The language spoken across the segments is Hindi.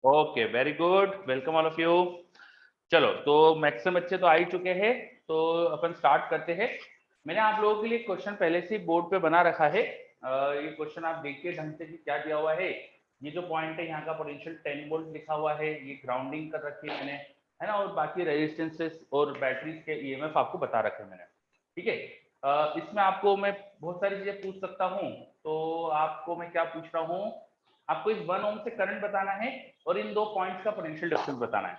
Okay, very good, welcome all of you. चलो, तो मैक्सिमम बच्चे तो आ ही चुके हैं, तो अपन स्टार्ट करते हैं। मैंने आप लोगों के लिए क्वेश्चन पहले से बोर्ड पे बना रखा है। ये क्वेश्चन आप देखिए ढंग से कि क्या दिया हुआ है। ये जो पॉइंट है यहाँ का पोटेंशियल 10 वोल्ट लिखा हुआ है, ये ग्राउंडिंग कर रखी है मैंने, है ना, और बाकी रेजिस्टेंसेस और बैटरीज के ईएमएफ आपको बता रखे हैं मैंने। ठीक है। इसमें आपको मैं बहुत सारी चीजें पूछ सकता हूँ। तो आपको मैं क्या पूछ रहा हूँ, आपको इस 1 ओम से करंट बताना है और इन दो पॉइंट्स का पोटेंशियल डिफरेंस बताना है।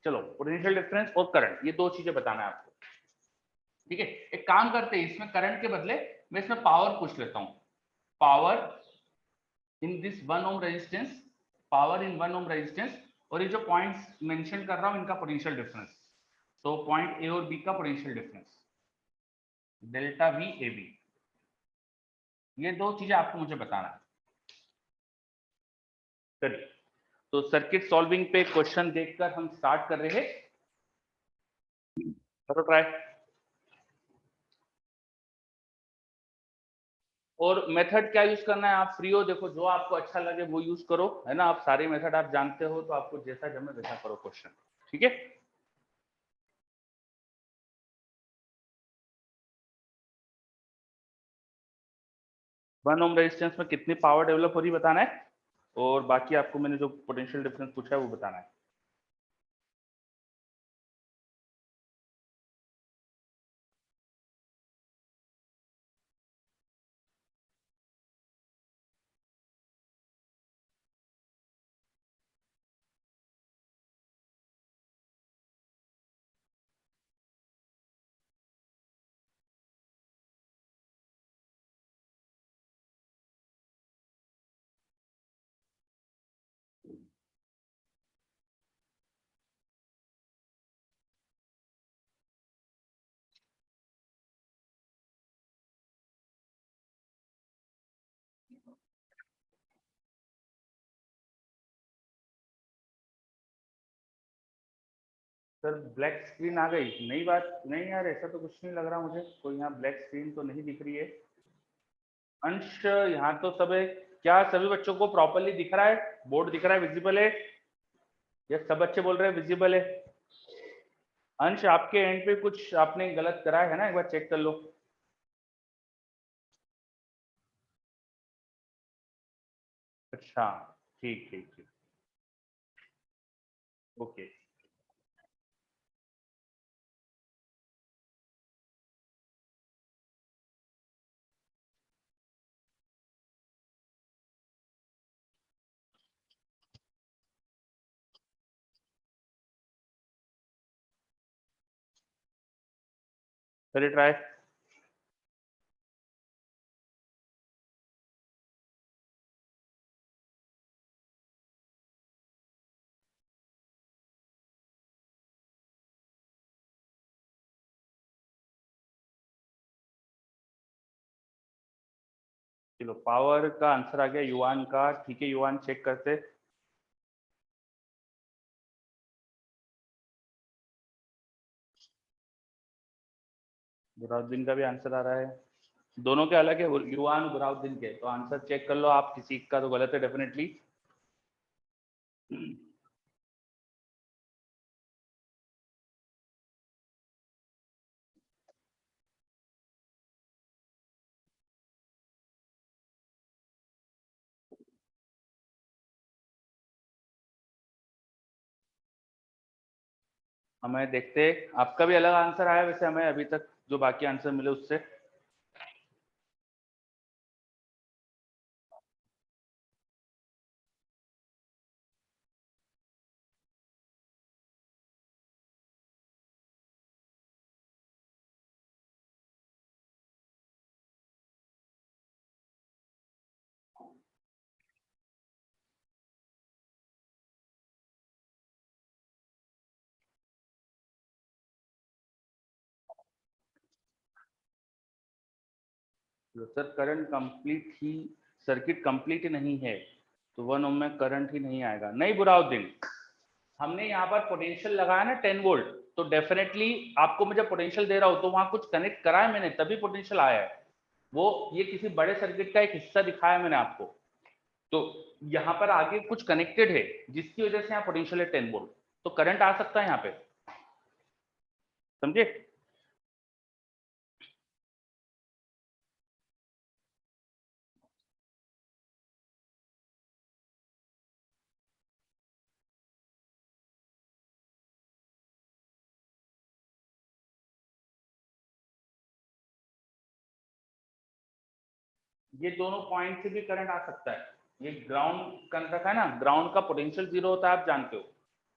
चलो, पोटेंशियल डिफरेंस और करंट, ये दो चीजें बताना है आपको। ठीक है, एक काम करते हैं, इसमें करंट के बदले मैं इसमें पावर पूछ लेता हूँ। Power in this 1 ohm resistance, power in 1 ohm resistance, और ये जो पॉइंट्स मेंशन कर रहा हूँ इनका पोटेंशियल डिफरेंस। तो पॉइंट ए और बी का potential difference, delta V A B, ये दो चीजें आपको मुझे बताना है। चलिए, तो सर्किट सॉल्विंग पे क्वेश्चन देखकर हम स्टार्ट कर रहे हैं। करो ट्राई। और मेथड क्या यूज करना है, आप फ्री हो, देखो जो आपको अच्छा लगे वो यूज करो, है ना। आप सारे मेथड आप जानते हो, तो आपको जैसा जमे वैसा करो क्वेश्चन। ठीक है। 1 ओम रेजिस्टेंस में कितनी पावर डेवलप हो रही बताना है, और बाकी आपको मैंने जो पोटेंशियल डिफरेंस पूछा है वो बताना है। सर, ब्लैक स्क्रीन आ गई, नई बात नहीं यार, ऐसा तो कुछ नहीं लग रहा मुझे, कोई यहाँ ब्लैक स्क्रीन तो नहीं दिख रही है। अंश, यहाँ तो सब है। क्या सभी बच्चों को प्रॉपरली दिख रहा है, बोर्ड दिख रहा है, विजिबल है? ये सब बच्चे बोल रहे हैं विजिबल है। अंश, आपके एंड पे कुछ आपने गलत करा है ना, एक बार चेक कर लो। अच्छा, ठीक ठीक ठीक। ओके। चलिए ट्राई। चलो, पावर का आंसर आ गया युवान का। ठीक है युवान, चेक करते। बुराउद्दीन का भी आंसर आ रहा है। दोनों के अलग है, युवान बुराउद्दीन के, तो आंसर चेक कर लो आप, किसी का तो गलत है डेफिनेटली। हमें देखते, आपका भी अलग आंसर आया वैसे, हमें अभी तक जो बाकी आंसर मिले उससे। तो सर, करंट कंप्लीट ही, सर्किट कंप्लीट ही नहीं है, तो 1 ओम में करंट ही नहीं आएगा। नहीं बुराउद्दीन, हमने यहाँ पर पोटेंशियल लगाया ना 10 वोल्ट, तो डेफिनेटली आपको मैं जब पोटेंशियल दे रहा हूँ तो वहां कुछ कनेक्ट करा है मैंने, तभी पोटेंशियल आया है। वो ये किसी बड़े सर्किट का एक हिस्सा दिखाया मैंने आपको। तो यहाँ पर आगे कुछ कनेक्टेड है जिसकी वजह से यहाँ पोटेंशियल है 10 वोल्ट, तो करंट आ सकता है यहाँ पे, समझे? ये दोनों पॉइंट से भी करंट आ सकता है। ये ग्राउंड कर रखा है ना, ग्राउंड का पोटेंशियल 0 होता है, आप जानते हो,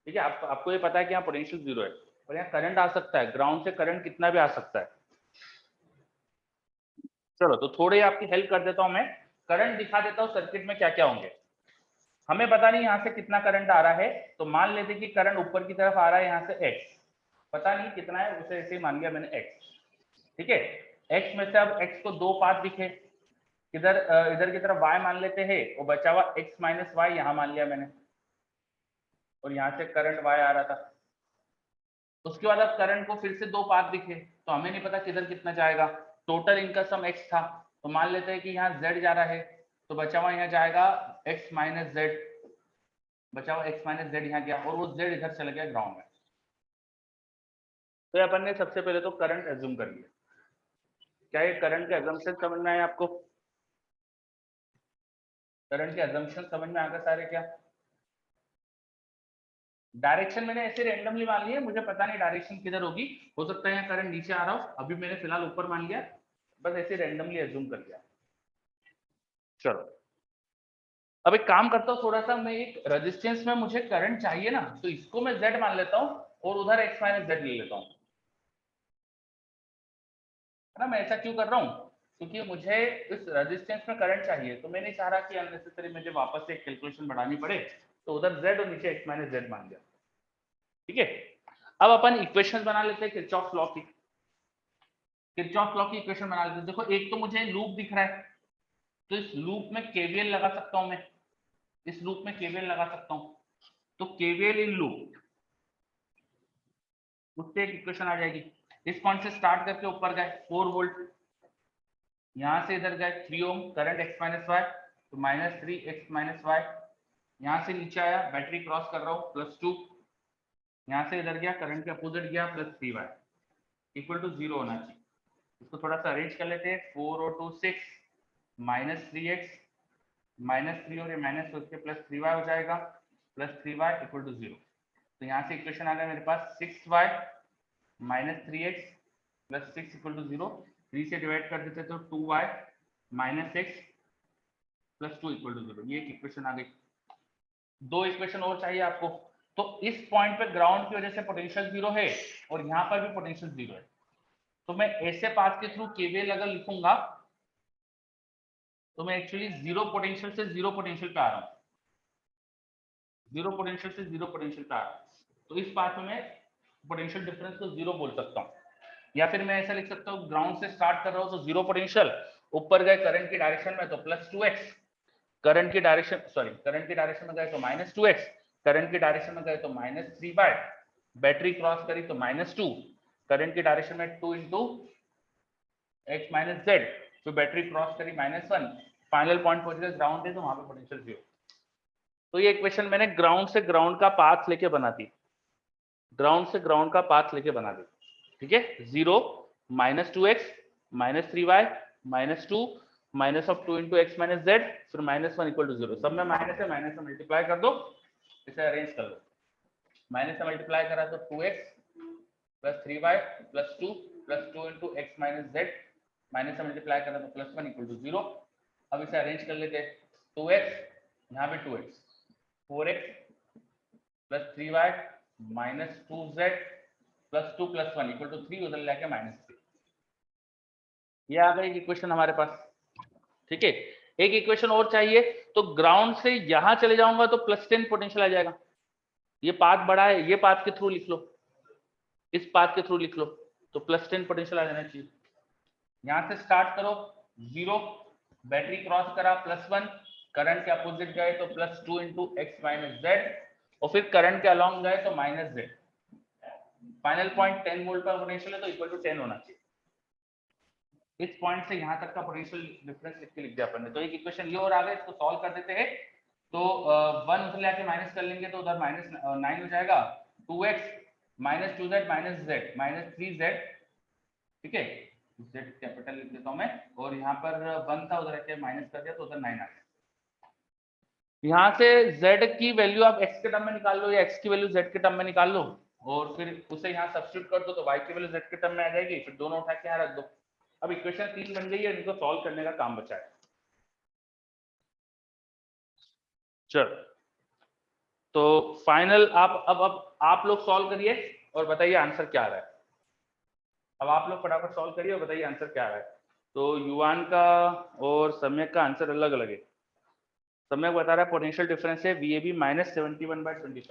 ठीक है? आपको ये पता है कि यहाँ पोटेंशियल 0 है, और यहाँ करंट आ सकता है, ग्राउंड से करंट कितना भी आ सकता है। चलो तो थोड़े आपकी हेल्प कर देता हूँ मैं, करंट दिखा देता हूँ सर्किट में क्या क्या होंगे। हमें पता नहीं यहाँ से कितना करंट आ रहा है, तो मान लेते कि करंट ऊपर की तरफ आ रहा है यहाँ से x, पता नहीं कितना है, उसे ऐसे ही मान लिया मैंने x, ठीक है? x में से अब x को दो पाथ दिखे, इधर इधर की तरफ y मान लेते हैं, और बचा हुआ x माइनस वाई यहाँ मान लिया मैंने, और यहाँ से करंट y आ रहा था। उसके बाद अब करंट को फिर से दो पाथ दिखे, तो हमें नहीं पता किधर कितना जाएगा, टोटल इनका सम x था, तो मान लेते हैं कि यहाँ z जा रहा है, तो बचा हुआ यहाँ जाएगा x माइनस जेड, बचा हुआ x माइनस जेड यहाँ गया, और वो z इधर चला गया ग्राउंड में। तो अपन ने सबसे पहले तो करंट एज्यूम कर लिया। क्या ये करंट के एजम्पशन समझ में आए आपको? करंट के एजम्पशन समझ में आ गए सारे क्या? डायरेक्शन मैंने ऐसे रैंडमली मान लिया, मुझे पता नहीं डायरेक्शन किधर होगी, हो सकता है यहाँ करंट नीचे आ रहा हो, अभी मैंने फिलहाल ऊपर मान लिया, बस ऐसे रैंडमली एज्यूम कर लिया। चलो अब एक काम करता हूँ, थोड़ा सा मैं एक रेजिस्टेंस में मुझे करंट चाहिए ना, तो इसको मैं Z मान लेता हूँ और उधर x माइनस जेड ले लेता हूँ, है ना? मैं ऐसा क्यों कर रहा हूँ? क्योंकि मुझे इस रेजिस्टेंस में करंट चाहिए, तो मैं नहीं चाह रहा कि अननेसेसरी मुझे वापस से कैलकुलेशन बढ़ानी पड़े, तो उधर Z और नीचे x माइनस जेड मान दिया, ठीक है? अब अपन इक्वेशन बना लेते हैं किरचॉफ लॉ की। किरचॉफ लॉ की इक्वेशन बना लेते हैं। देखो एक तो मुझे लूप दिख रहा है, तो इस लूप में केवीएल लगा सकता हूं मैं, इस लूप में केवीएल लगा सकता हूं, तो केवीएल इन लूप, उससे एक इक्वेशन आ जाएगी। इस पॉइंट से स्टार्ट करके ऊपर गए 4 वोल्ट, यहां से इधर गए 3 ओम, करंट x माइनस वाई, तो माइनस 3 एक्स माइनस वाई, यहां से नीचे आया, बैटरी क्रॉस कर रहा हूं +2, यहां से इधर गया, करंट के अपोजिट गया +3y इक्वल टू 0 होना चाहिए। इसको थोड़ा सा अरेंज कर लेते हैं, 4 और 2 6, माइनस 3x, माइनस 3 और ये माइनस करके +3y हो जाएगा, +3y इक्वल टू 0। तो यहाँ से इक्वेशन आ गया मेरे पास 6y minus 3x plus 6 equal to 0, 3 से डिवाइड कर देते तो 2y minus x plus 2 equal to 0, ये एक इक्वेशन आ गई। दो इक्वेशन और चाहिए आपको, तो इस पॉइंट पे ग्राउंड की वजह से पोटेंशियल 0 है और यहाँ पर भी पोटेंशियल 0 है, तो मैं ऐसे पाथ के थ्रू केवीएल अगर लिखूंगा तो मैं एक्चुअली जीरो पोटेंशियल से जीरो पोटेंशियल पे आ रहा हूँ, जीरो पोटेंशियल से जीरो पोटेंशियल पे आ रहा हूँ, तो इस पाथ में मैं पोटेंशियल डिफरेंस को जीरो बोल सकता हूँ। या फिर मैं ऐसा लिख सकता हूँ, ग्राउंड से स्टार्ट कर रहा हूँ तो जीरो पोटेंशियल, ऊपर गए करंट की डायरेक्शन में तो +2x, करंट की डायरेक्शन सॉरी करंट की डायरेक्शन में गए तो -2x, करंट की डायरेक्शन में गए तो -3y, बैटरी क्रॉस करी तो -2, करंट की डायरेक्शन में 2 इंटू x माइनस जेड, तो बैटरी क्रॉस करी -1, फाइनल पॉइंट पहुंच गया ग्राउंड है, तो वहां पे पोटेंशियल 0। तो ये इक्वेशन मैंने ग्राउंड से ग्राउंड का पाथ लेके बना दी, ग्राउंड से ग्राउंड का पाथ लेके बना दी, ठीक है? 0 -2x -3y -2 minus of 2 into x minus Z, फिर -1 इक्वल टू 0, सब में माइनस है, माइनस से मल्टीप्लाई कर दो, इसे अरेंज कर लो, माइनस से मल्टीप्लाई करा तो 2x plus 3y plus 2 into x minus Z, minus से मल्टीप्लाई करा तो +1 इक्वल टू 0। अब इसे अरेंज कर लेते हैं, 2x यहाँ पे 2x, 4x plus 3y minus 2z plus 2 plus 1 equal to 3, उधर लेके -3, ये आ गई इक्वेशन हमारे पास, ठीक है? एक इक्वेशन और चाहिए, तो ग्राउंड से यहां चले जाऊंगा तो +10 पोटेंशियल आ जाएगा, ये पाथ बड़ा है, ये पाथ के थ्रू लिख लो, इस पाथ के थ्रू लिख लो, तो +10 पोटेंशियल आ जाना चाहिए। यहां से स्टार्ट करो 0, बैटरी क्रॉस करा +1, करंट के अपोजिट गए तो +2 इंटू एक्स माइनस जेड, और फिर करंट के अलॉन्ग गए तो -z, फाइनल पॉइंट 10 वोल्ट पर पोटेंशियल है तो इक्वल टू 10 होना चाहिए। इस पॉइंट से यहाँ तक का पोटेंशियल डिफरेंस लिख के लिख दिया अपन ने। तो एक इक्वेशन ये और आ गया, इसको सॉल्व कर देते हैं। तो 1 उधर लेके माइनस कर लेंगे तो उधर -9 हो जाएगा, 2x minus 2z minus z minus 3z, ठीक है, z कैपिटल लिख देता हूं मैं, और यहाँ पर 1 था उधर लेके माइनस कर दिया तो उधर 9 आ गया। यहाँ से z की वैल्यू आप x के टर्म में निकाल लो या x की वैल्यू z के टर्म में निकाल लो, और फिर उसे यहाँ सब्स्टिट्यूट कर दो तो y की वैल्यू z के टर्म में आ जाएगी, फिर दोनों उठा के यहाँ रख दो। अब इक्वेशन 3 बन गई है, इनको सॉल्व करने का काम बचा है। चलो तो फाइनल अब आप लोग सॉल्व करिए और बताइए आंसर क्या आ रहा है। अब आप लोग फटाफट सॉल्व करिए और बताइए आंसर क्या आ रहा है। तो युवान का और सम्यक का आंसर अलग अलग है। सम्यक बता रहा है पोटेंशियल डिफरेंस है VAB -71/25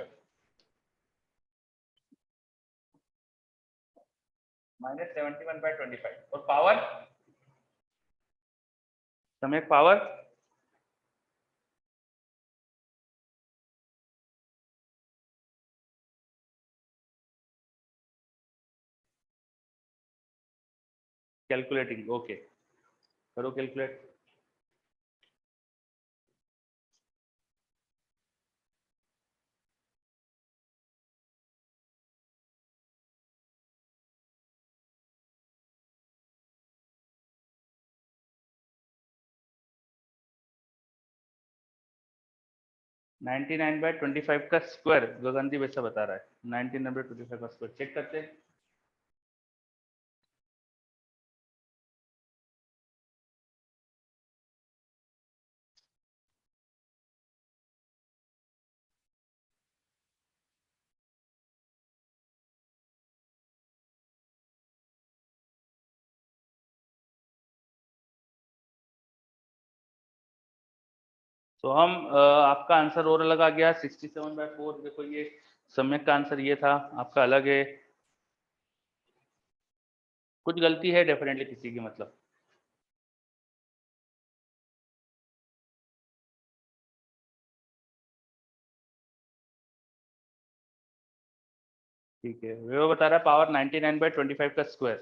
-71/25 और पावर, सम्यक पावर कैलकुलेटिंग, ओके करो कैलकुलेट। नाइनटी 99/25 का स्क्वायर गगनदीप वैसा बता रहा है, 99/25 का स्क्वायर चेक करते हैं। तो हम आपका आंसर और अलग आ गया 67/4। देखो ये सम्यक का आंसर ये था, आपका अलग है, कुछ गलती है डेफिनेटली किसी की, मतलब ठीक है। वो बता रहा है पावर 99/25 का स्क्वायर,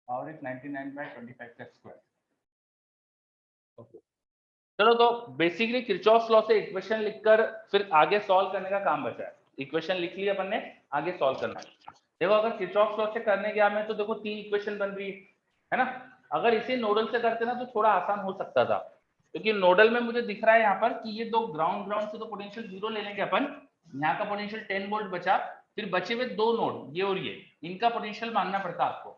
पावर इज 99/25 का स्क्वायर। ओके चलो, तो बेसिकली किरचॉफ लॉ से इक्वेशन लिखकर फिर आगे सॉल्व करने का काम बचा है। इक्वेशन लिख ली अपन ने, आगे सॉल्व करना है। देखो अगर किरचॉफ लॉ से करने गया मैं तो देखो 3 इक्वेशन बन रही है ना। अगर इसे नोडल से करते ना तो थोड़ा आसान हो सकता था, क्योंकि नोडल में मुझे दिख रहा है यहाँ पर कि ये दो ग्राउंड ग्राउंड से तो पोटेंशियल 0 ले लेंगे अपन, यहाँ का पोटेंशियल 10 वोल्ट बचा, फिर बचे हुए दो नोड ये और ये, इनका पोटेंशियल मानना पड़ता आपको।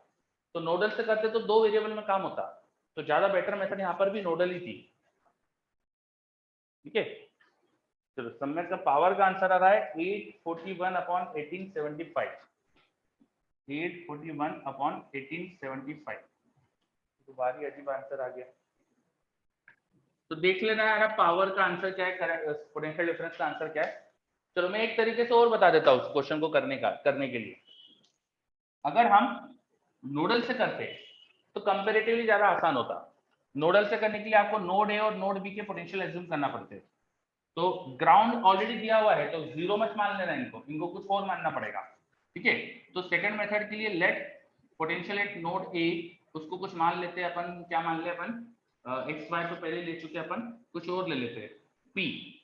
तो नोडल से करते तो 2 वेरिएबल में काम होता, तो ज्यादा बेटर मेथड यहाँ पर भी नोडल ही थी, ठीक है। चलो सम्यक का पावर का आंसर आ रहा है 841/1875, 841/1875। तो बारी अजीब आंसर आ गया। तो देख लेना है पावर का आंसर क्या है, पोटेंशियल डिफरेंस का आंसर क्या है। चलो मैं एक तरीके से और बता देता हूँ उस क्वेश्चन को करने के लिए। अगर हम नोडल से करते तो कंपैरेटिवली ज्यादा आसान होता। नोडल से करने के लिए आपको नोड ए और नोड बी के पोटेंशियल एज्यूम करना पड़ते, तो ग्राउंड ऑलरेडी दिया हुआ है तो 0 मत मान लेना, इनको कुछ और मानना पड़ेगा, ठीक है। तो सेकंड मेथड के लिए let potential at node A, उसको कुछ मान लेते हैं अपन, क्या मान ले अपन, एक्स वाई तो पहले ले चुके अपन, कुछ और ले लेते हैं पी,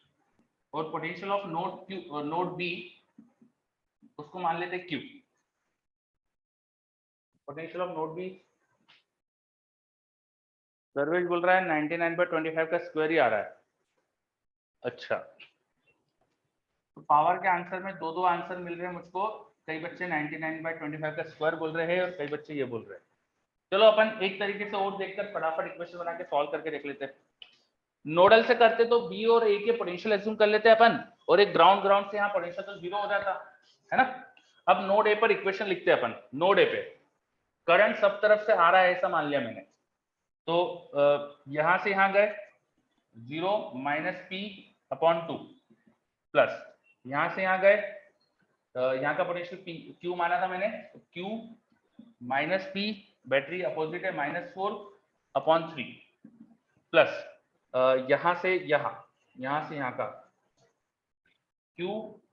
और potential of node Q node B उसको मान लेते हैं Q. Potential of node B सर्वेज बोल रहा है 99/25 का स्क्वायर ही आ रहा है। अच्छा तो पावर के आंसर में दो आंसर मिल रहे हैं मुझको, कई बच्चे 99/25 का स्क्वायर बोल रहे हैं और कई बच्चे ये बोल रहे हैं। चलो अपन एक तरीके से और देखकर फटाफट इक्वेशन बना के सॉल्व करके देख लेते हैं। नोडल से करते तो बी और ए के पोटेंशियल एज्यूम कर लेते हैं अपन, और एक ग्राउंड ग्राउंड से यहाँ पोटेंशियल तो 0 हो जाता है ना। अब नोड ए पर इक्वेशन लिखते हैं अपन। नोड ए पे करंट सब तरफ से आ रहा है ऐसा मान लिया मैंने, तो यहां से यहां गए 0 -P/2 प्लस यहां से यहां गए, यहाँ का पोटेंशियल क्यू माना था मैंने, क्यू -P, बैटरी अपोजिट है -4/3 प्लस यहां से यहां से यहाँ का Q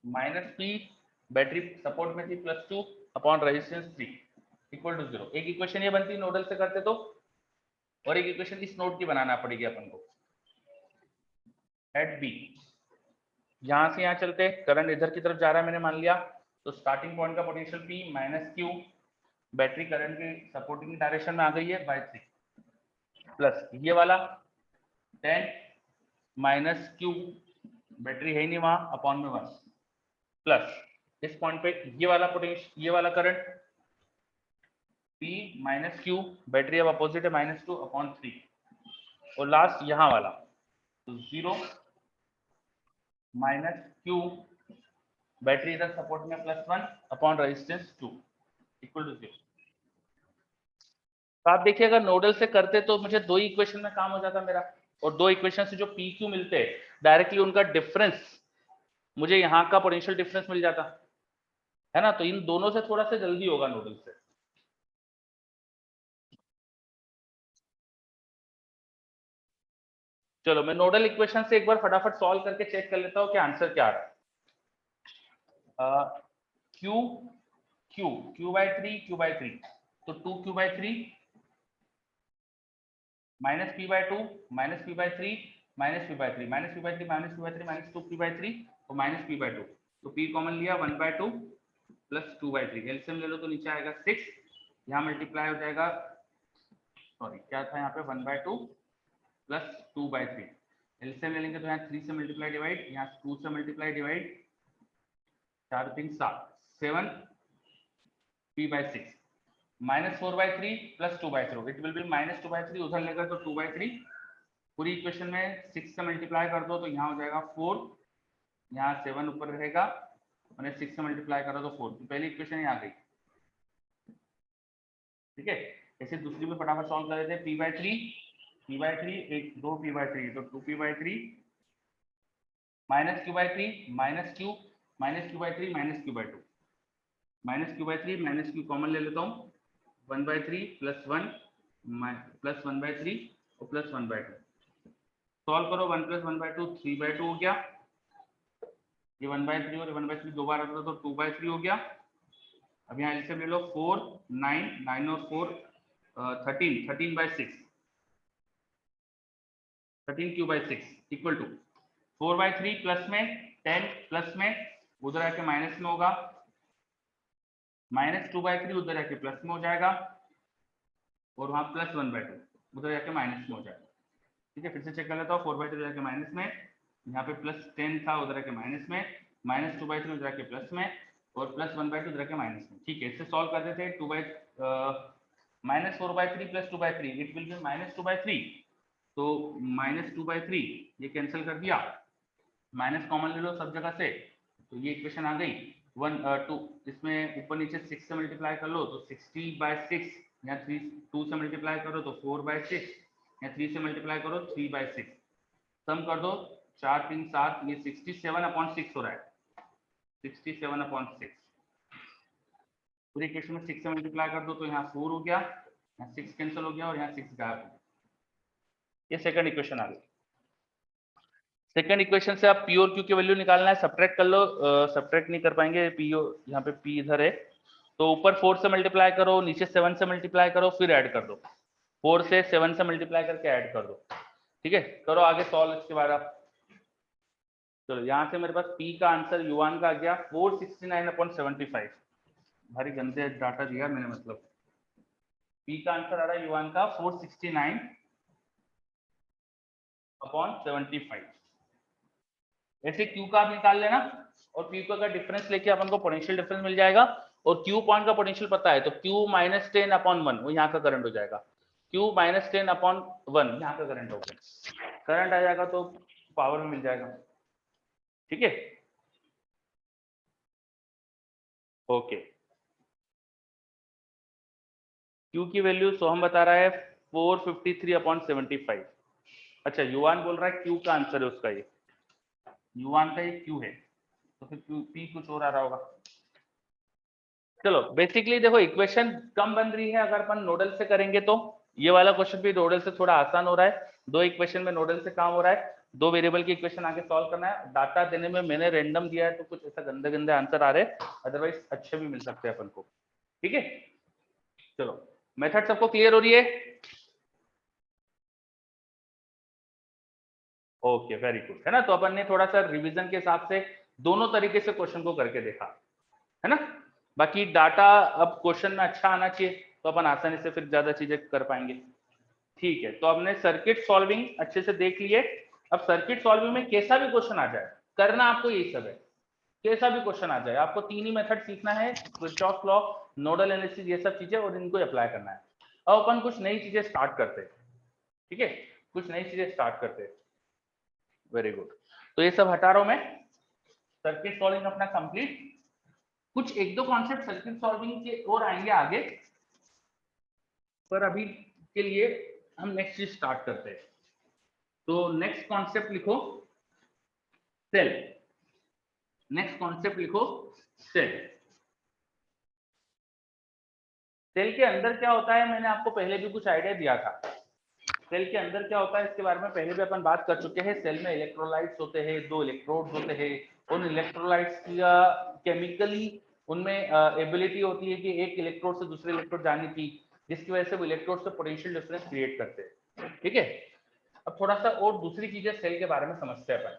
-P, बैटरी सपोर्ट में थी +2 अपॉन रेजिस्टेंस 3 इक्वल टू 0। एक इक्वेशन ये बनती नोडल से करते तो, और एक इक्वेशन इस नोड की बनाना पड़ेगी अपन को। एट बी, यहां से यहां चलते, करंट इधर की तरफ जा रहा है मैंने मान लिया, तो स्टार्टिंग पॉइंट का potential P minus Q, battery current की सपोर्टिंग डायरेक्शन में आ गई है बाय 3, प्लस ये वाला 10 माइनस क्यू, बैटरी है ही नहीं वहां, अपॉन में 1, प्लस इस पॉइंट पे ये वाला पोटेंशियल, ये वाला current P minus Q, battery अब अपोजिट है -2 अपॉन 3, और लास्ट यहाँ वाला तो 0 माइनस क्यू, बैटरी इधर सपोर्ट में +1 अपॉन रेजिस्टेंस 2 इक्वल टू 0। तो आप देखिए अगर नोडल से करते तो मुझे दो ही इक्वेशन में काम हो जाता मेरा, और दो इक्वेशन से जो पी क्यू मिलते हैं डायरेक्टली उनका डिफरेंस मुझे यहाँ का पोटेंशियल डिफरेंस मिल जाता है ना, तो इन दोनों से थोड़ा सा जल्दी होगा नोडल से। चलो मैं नोडल इक्वेशन से एक बार फटाफट सॉल्व करके चेक कर लेता हूँ कि आंसर क्या आ रहा है। Q Q Q by 3 Q by 3, तो 2 Q by 3 minus P by 2 minus P by 3 minus P by 3 minus P by 3 minus P by 3 minus 2 P by 3 और माइनस पी बाय 2, तो पी कॉमन लिया 1 बाय 2 प्लस 2 बाय 3, एलसीएम ले लो तो नीचे आएगा 6, यहाँ मल्टीप्लाई हो जाएगा, सॉरी क्या था यहाँ पे 1 बाय 2 प्लस 2 बाय 3, एलसीएम ले लेंगे तो यहाँ 3 से मल्टीप्लाई डिवाइड, यहाँ 2 से multiply divide, 4 3 7 7 P by 6 -4 by 3 plus 2 by 3, it will be -2 by 3, उधर लेकर तो 2 बाय 3, पूरी इक्वेशन में 6 से मल्टीप्लाई कर दो तो यहाँ हो जाएगा 4, यहाँ 7 ऊपर रहेगा, मैंने 6 से मल्टीप्लाई करा तो 4, तो पहली इक्वेशन यहाँ आ गई। ठीक है, ऐसे दूसरी में फटाफट सॉल्व कर देते हैं। पी बाय 3 एक 2 पी बाय 3 तो 2 P by 3 minus Q by 3 minus Q by 3 minus Q by 2 minus Q by 3 minus Q common ले लेता हूँ, 1 बाय 3 प्लस 1 प्लस 1 बाय 3 और प्लस 1 बाय 2, सॉल्व करो 1 प्लस 1 बाय 2 3 बाय 2 हो गया, ये 1 बाय 3 और 1 बाय 3 दो बार आता तो 2 बाय 3 हो गया। अब यहाँ एलसीएम ले लो 4 9 9 और 4 13 13 by 6 13 Q by 6 equal to 4 by 3 plus में 10 प्लस में उधर आके माइनस में होगा, -2 बाय 3 उधर आके प्लस में हो जाएगा, और वहां प्लस 1 बाय 2 उधर जाके माइनस में हो जाएगा। ठीक है, फिर से चेक कर लेता हूँ, 4 बाय 3 जाके माइनस में, यहाँ पे प्लस 10 था उधर आके माइनस में, -2 बाय 3 उधर आके प्लस में, और प्लस 1 बाय 2 उधर आके माइनस में। ठीक है, इससे सॉल्व कर देते हैं। 2 by -4 by 3 plus 2 by 3 it will be -2 by 3, तो -2 बाय 3 ये कैंसिल कर दिया, माइनस कॉमन ले लो सब जगह से, तो ये इक्वेशन आ गई 1 2, इसमें ऊपर नीचे 6 से मल्टीप्लाई कर लो तो 60 बाय 6, यहाँ 3 2 से मल्टीप्लाई करो तो 4 बाय 6, यहाँ 3 से मल्टीप्लाई करो 3 बाय 6, सम कर दो 4 3 7, ये 67/6 हो रहा है, 67/6, पूरी इक्वेशन में 6 से मल्टीप्लाई कर दो तो यहाँ 4 हो गया, यहाँ 6 कैंसिल हो गया और यहाँ 6 गायब हो गया। ये सेकंड इक्वेशन आ गई। सेकंड इक्वेशन से आप पी और क्यू की वैल्यू निकालना है, सब्ट्रैक्ट कर लो, सब्ट्रैक्ट नहीं कर पाएंगे, पी यहाँ पे पी इधर है, तो ऊपर 4 से मल्टीप्लाई करो, नीचे 7 से मल्टीप्लाई करो, फिर ऐड कर दो, 4 से 7 से मल्टीप्लाई करके ऐड कर दो। ठीक है, करो आगे सॉल्व इसके बाद आप। चलो यहाँ से मेरे पास पी का आंसर युवान का आ गया 469/75, भारी गंदे डाटा दिया मैंने, मतलब पी का आंसर आ रहा है युवान का 469/75। ऐसे क्यू का आप निकाल लेना, और क्यू का डिफरेंस लेके अपन को पोटेंशियल डिफरेंस मिल जाएगा, और क्यू पॉइंट का पोटेंशियल पता है तो क्यू -10/1 वो यहाँ का करंट हो जाएगा, क्यू -10/1 यहाँ का करंट हो गया, करंट आ जाएगा तो पावर में मिल जाएगा। ठीक है, ओके, क्यू की वैल्यू सोहम बता रहा है 453/75। अच्छा, युवान बोल रहा है क्यू का आंसर है उसका, ये युवान का ये क्यू है, तो फिर क्यू पी कुछ और आ रहा होगा। चलो बेसिकली देखो इक्वेशन कम बन रही है अगर अपन नोडल से करेंगे तो, ये वाला क्वेश्चन भी नोडल से थोड़ा आसान हो रहा है, दो इक्वेशन में नोडल से काम हो रहा है, दो वेरिएबल की इक्वेशन आगे सॉल्व करना है, डाटा देने में मैंने रैंडम दिया है तो कुछ ऐसा गंदे गंदे आंसर आ रहे हैं, अदरवाइज अच्छे भी मिल सकते हैं अपन को। ठीक है, चलो मेथड सबको क्लियर हो रही है? ओके, वेरी गुड, है ना। तो अपन ने थोड़ा सा रिवीजन के हिसाब से दोनों तरीके से क्वेश्चन को करके देखा, है ना। बाकी डाटा अब क्वेश्चन में अच्छा आना चाहिए, तो अपन आसानी से फिर ज्यादा चीजें कर पाएंगे। ठीक है, तो हमने सर्किट सॉल्विंग अच्छे से देख लिए। अब सर्किट सॉल्विंग में कैसा भी क्वेश्चन आ जाए, करना आपको यही सब है। कैसा भी क्वेश्चन आ जाए, आपको तीन ही मेथड सीखना है, किरचॉफ लॉ, नोडल एनालिसिस, ये सब चीजें, और इनको अप्लाई करना है। अब अपन कुछ नई चीजें स्टार्ट करते हैं, ठीक है, कुछ नई चीजें स्टार्ट करते हैं। Very good. तो ये सब हटा रहा हूं मैं। सर्किट सॉल्विंग अपना कंप्लीट। कुछ एक दो कॉन्सेप्ट सर्किट सॉल्विंग के और आएंगे आगे, पर अभी के लिए हम नेक्स्ट चीज स्टार्ट करते हैं। तो नेक्स्ट कॉन्सेप्ट लिखो सेल। नेक्स्ट कॉन्सेप्ट लिखो सेल। सेल के अंदर क्या होता है, मैंने आपको पहले भी कुछ आइडिया दिया था। सेल के अंदर क्या होता है इसके बारे में पहले भी अपन बात कर चुके हैं। सेल में इलेक्ट्रोलाइट्स होते हैं, दो इलेक्ट्रोड्स होते हैं। उन इलेक्ट्रोलाइट्स की केमिकली उनमें एबिलिटी होती है कि एक इलेक्ट्रोड से दूसरे इलेक्ट्रोड जाने की, जिसकी वजह से वो इलेक्ट्रोड से पोटेंशियल डिफरेंस क्रिएट करते हैं, ठीक है। अब थोड़ा सा और दूसरी चीजें सेल के बारे में समझते हैं अपन।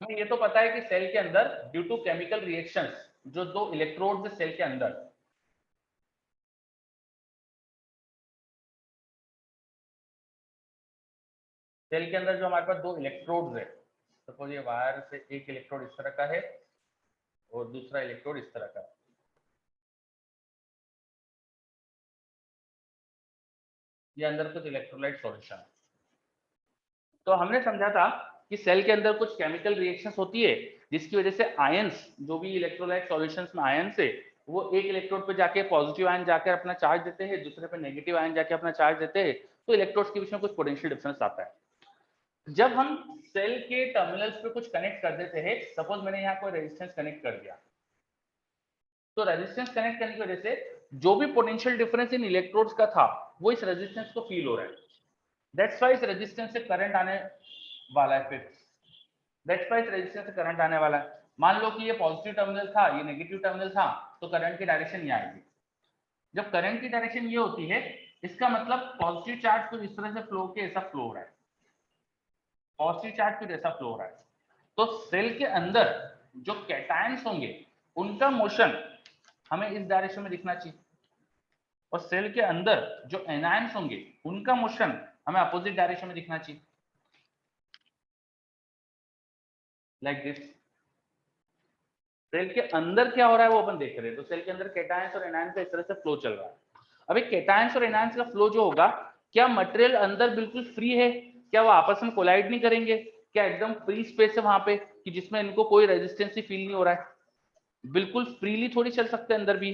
हमें ये तो पता है कि सेल के अंदर ड्यू टू केमिकल रिएक्शंस, जो दो इलेक्ट्रोड्स है सेल के अंदर, सेल के अंदर जो हमारे पास दो इलेक्ट्रोड्स है, सपोज ये वायर से एक इलेक्ट्रोड इस तरह का है और दूसरा इलेक्ट्रोड इस तरह का है। ये अंदर कुछ इलेक्ट्रोलाइट सॉल्यूशन है। तो हमने समझा था कि सेल के अंदर कुछ केमिकल रिएक्शंस होती है, जिसकी वजह से आयंस, जो भी इलेक्ट्रोलाइट सॉल्यूशंस में आयंस है, वो एक इलेक्ट्रोड पे जाके पॉजिटिव आयन जाकर अपना चार्ज देते हैं, दूसरे पे नेगेटिव आयन जाके अपना चार्ज देते हैं। तो इलेक्ट्रोड्स के बीच में कुछ पोटेंशियल डिफरेंस आता है। जब हम सेल के टर्मिनल्स पे कुछ कनेक्ट कर देते हैं, सपोज मैंने यहाँ कोई रेजिस्टेंस कनेक्ट कर दिया, तो रेजिस्टेंस कनेक्ट करने की वजह से जो भी पोटेंशियल डिफरेंस इन इलेक्ट्रोड्स का था, वो इस रेजिस्टेंस को फील हो रहा है। दैट्स व्हाई इस रेजिस्टेंस से करंट आने वाला है। फिर दैट्स व्हाई इस रेजिस्टेंस से करंट आने वाला है। मान लो कि ये पॉजिटिव टर्मिनल था, ये नेगेटिव टर्मिनल था, तो करंट की डायरेक्शन ये आएगी। जब करंट की डायरेक्शन ये होती है, इसका मतलब पॉजिटिव चार्ज कुछ इस तरह से फ्लो के ऐसा फ्लो हो रहा है, पॉजिटिव चार्ज कुछ ऐसा फ्लो हो रहा है। तो सेल के अंदर जो कैटायंस होंगे, उनका मोशन हमें इस डायरेक्शन में दिखना चाहिए, और सेल के अंदर जो एनायंस होंगे, उनका मोशन हमें अपोजिट डायरेक्शन में दिखना चाहिए, लाइक दिस। सेल के अंदर क्या हो रहा है वो अपन देख रहे हैं। तो सेल के अंदर कैटायंस और एनायंस का इस तरह से फ्लो चल रहा है। अभी कैटायंस और एनायंस का फ्लो जो होगा, क्या मटेरियल अंदर बिल्कुल फ्री है? क्या वो आपस में कोलाइड नहीं करेंगे? क्या एकदम फ्री स्पेस है वहां पे कि जिसमें इनको कोई रेजिस्टेंस ही फील नहीं हो रहा है? बिल्कुल फ्रीली थोड़ी चल सकते हैं अंदर भी,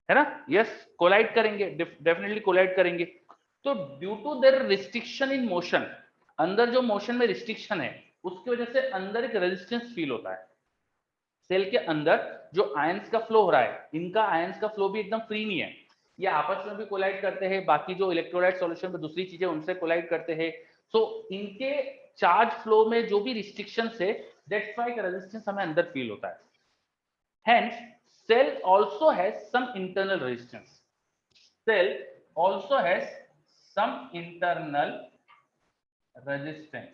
है ना। यस, कोलाइड करेंगे, डेफिनेटली कोलाइड करेंगे। तो due to their restriction in motion, अंदर जो मोशन में रिस्ट्रिक्शन है, उसकी वजह से अंदर एक रेजिस्टेंस फील होता है। सेल के अंदर जो आयंस का फ्लो हो रहा है, इनका आयंस का फ्लो भी एकदम फ्री नहीं है, ये आपस में भी कोलाइड करते हैं, बाकी जो इलेक्ट्रोलाइट सॉल्यूशन में दूसरी चीजें उनसे कोलाइड करते हैं। सो इनके चार्ज फ्लो में जो भी रिस्ट्रिक्शंस है, दैट्स व्हाई रेजिस्टेंस हमें अंदर फील होता है। Hence, cell also has some internal resistance. Cell also has some internal resistance.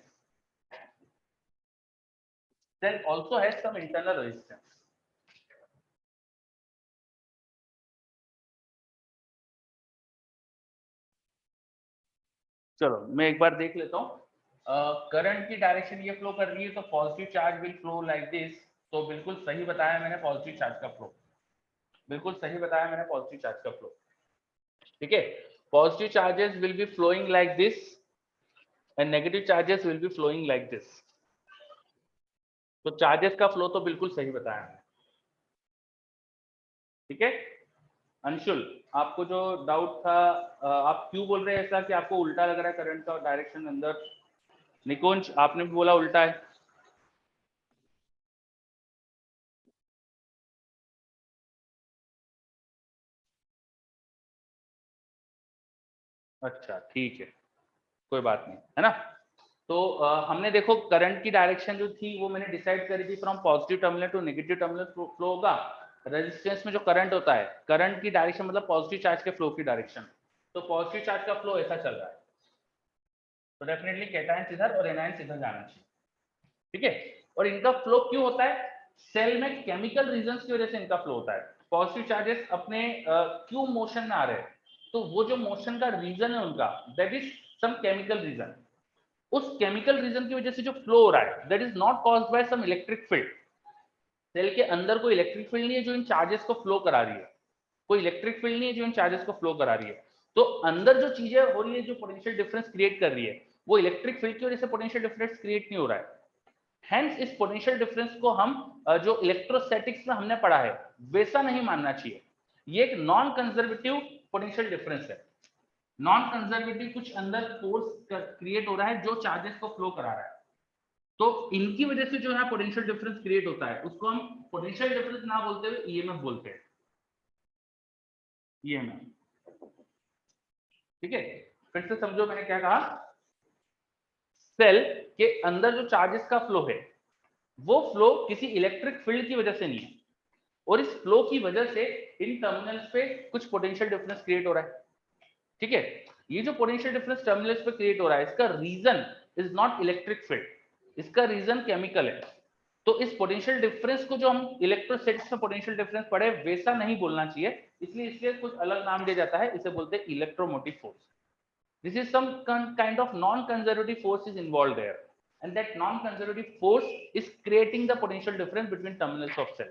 Cell also has some internal resistance. चलो मैं एक बार देख लेता हूँ। करंट की डायरेक्शन ये फ्लो कर रही है, तो positive charge will flow like this. तो बिल्कुल सही बताया मैंने पॉजिटिव चार्ज का फ्लो, बिल्कुल सही बताया मैंने पॉजिटिव चार्ज का फ्लो, ठीक है। Positive charges will be flowing like this and negative charges will be flowing like this. तो चार्जेस का फ्लो तो बिल्कुल सही बताया मैंने, ठीक है। अंशुल, आपको जो डाउट था, आप क्यों बोल रहे हैं ऐसा कि आपको उल्टा लग रहा है करंट का डायरेक्शन अंदर? निकुंज, आपने भी बोला उल्टा है। अच्छा ठीक है, कोई बात नहीं, है ना। तो हमने देखो करंट की डायरेक्शन जो थी वो मैंने डिसाइड करी थी, from positive terminal to negative terminal flow होगा। रेजिस्टेंस में जो करंट होता है, करंट की डायरेक्शन मतलब पॉजिटिव चार्ज के फ्लो की डायरेक्शन, तो पॉजिटिव चार्ज का फ्लो ऐसा चल रहा है, तो डेफिनेटली कैटायंस इधर और एनायंस इधर जाना चाहिए, ठीक है। और इनका फ्लो क्यों होता है? सेल में केमिकल रीजंस की वजह से इनका फ्लो होता है। पॉजिटिव चार्जेस अपने क्यों मोशन में आ रहे हैं, तो वो जो मोशन का रीजन है उनका, that is some chemical reason. उस केमिकल रीजन की वजह से जो फ्लो हो रहा है, that is not caused by some electric field. Cell के अंदर कोई इलेक्ट्रिक फील्ड नहीं है जो इन चार्जेस को फ्लो करा रही है, कोई इलेक्ट्रिक फील्ड नहीं है जो इन चार्जेस को फ्लो करा रही है। तो अंदर जो चीजें हो रही है जो पोटेंशियल डिफरेंस क्रिएट कर रही है, वो इलेक्ट्रिक फील्ड की वजह से पोटेंशियल डिफरेंस क्रिएट नहीं हो रहा है। हेंस इस पोटेंशियल डिफरेंस को हम जो इलेक्ट्रोस्टैटिक्स में हमने पढ़ा है वैसा नहीं मानना चाहिए। ये एक नॉन कंजर्वेटिव पोटेंशियल डिफरेंस है। नॉन कंजर्वेटिव कुछ अंदर फोर्स क्रिएट हो रहा है जो चार्जेस को फ्लो करा रहा है, तो इनकी वजह से जो है पोटेंशियल डिफरेंस क्रिएट होता है, उसको हम पोटेंशियल डिफरेंस ना बोलते हुए ईएमएफ बोलते हैं, ईएमएफ, ठीक है। फिर से समझो मैंने क्या कहा, सेल के अंदर जो चार्जेस का फ्लो है, वो फ्लो किसी इलेक्ट्रिक फील्ड की वजह से नहीं है, और इस फ्लो की वजह से इन टर्मिनल्स पे कुछ पोटेंशियल डिफरेंस क्रिएट हो रहा है, ठीक है। ये जो पोटेंशियल डिफरेंस टर्मिनल्स पे क्रिएट हो रहा है, इसका reason is not electric field, इसका रीजन केमिकल है। तो इस पोटेंशियल डिफरेंस को जो हम इलेक्ट्रोस्टैटिक्स में पोटेंशियल डिफरेंस पढ़े वैसा नहीं बोलना चाहिए, इसलिए कुछ अलग नाम दिया जाता है, इसे बोलते हैं electromotive force. This is some kind of non-conservative force is involved there, and that non-conservative force is creating the potential difference between terminals of cell,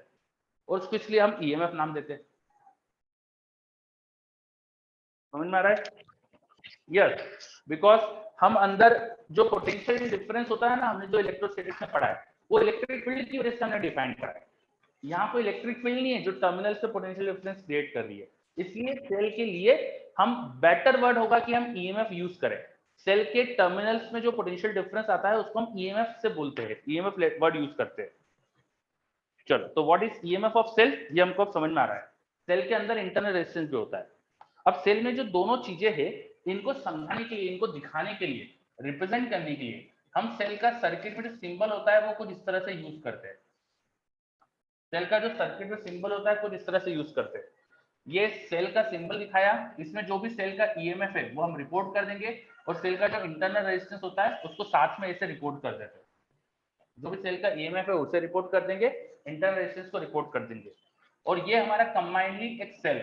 और उसको इसलिए हम EMF नाम देते हैं। समझ में आ रहा है? यस, बिकॉज हम अंदर जो पोटेंशियल डिफरेंस होता है ना, हमने जो इलेक्ट्रोस्टैटिक्स में पढ़ा है, वो इलेक्ट्रिक फील्ड की वजह से हमने डिफाइन करा है। यहाँ कोई इलेक्ट्रिक फील्ड नहीं है जो टर्मिनल से पोटेंशियल डिफरेंस क्रिएट कर रही है, इसलिए सेल के लिए हम बेटर वर्ड होगा कि हम ईएमएफ यूज करें। सेल के टर्मिनल्स में जो पोटेंशियल डिफरेंस आता है उसको हम ईएमएफ से बोलते हैं, ईएमएफ वर्ड यूज करते हैं। चलो, तो what is EMF of cell, ये हमको अब समझ में आ रहा है। सेल के अंदर इंटरनल रेजिस्टेंस भी होता है। अब सेल में जो दोनों चीजें हैं, इनको समझाने के लिए, इनको दिखाने के लिए, रिप्रेजेंट करने के लिए हम सेल का सर्किट में जो सिंबल होता है वो कुछ इस तरह से यूज करते हैं। सेल का जो सर्किट में सिंबल होता है कुछ इस तरह से यूज करते हैं। ये सेल का सिंबल दिखाया, इसमें जो भी सेल का ईएमएफ है वो हम रिपोर्ट कर देंगे, और सेल का जो इंटरनल रेजिस्टेंस होता है उसको साथ में ऐसे रिपोर्ट कर देते हैं। जो भी सेल का ईएमएफ है उसे रिपोर्ट कर देंगे, इंटरनल रेजिस्टेंस को रिपोर्ट कर देंगे, और ये हमारा कंबाइनली एक सेल,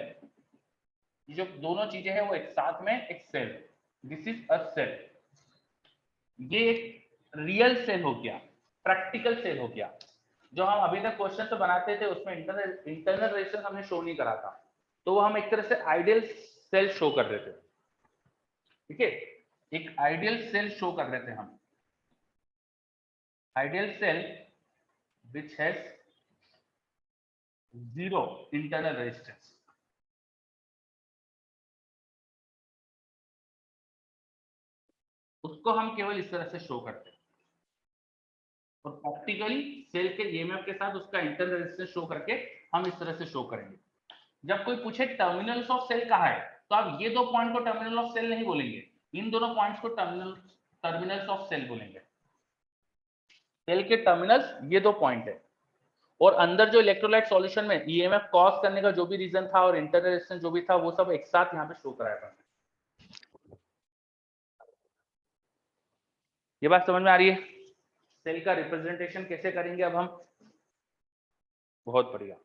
जो दोनों चीजें हैं वो एक साथ में एक cell, this is a cell. ये एक रियल सेल हो गया, प्रैक्टिकल सेल हो गया। जो हम अभी तक क्वेश्चन तो बनाते थे उसमें इंटरनल रेजिस्टेंस हमने शो नहीं करा था, तो वो हम एक तरह से आइडियल सेल शो कर रहे थे, ठीक है। एक आइडियल सेल शो कर रहे थे हम, ideal cell which has zero internal resistance. उसको हम केवल इस तरह से शो करते हैं, और प्रैक्टिकली सेल के ईएमएफ के साथ उसका इंटरनल रेजिस्टेंस शो करके हम इस तरह से शो करेंगे। जब कोई पूछे टर्मिनल्स ऑफ सेल कहाँ है, तो आप ये दो पॉइंट को टर्मिनल ऑफ सेल नहीं बोलेंगे, इन दोनों पॉइंट्स को टर्मिनल्स ऑफ सेल बोलेंगे। सेल के टर्मिनल्स ये दो पॉइंट है, और अंदर जो इलेक्ट्रोलाइट सॉल्यूशन में ईएमएफ कॉज करने का जो भी रीजन था और इंटरनल रेजिस्टेंस जो भी था वो सब एक साथ यहाँ पे शो कराया था। ये बात समझ में आ रही है? सेल का रिप्रेजेंटेशन कैसे करेंगे अब हम? बहुत बढ़िया,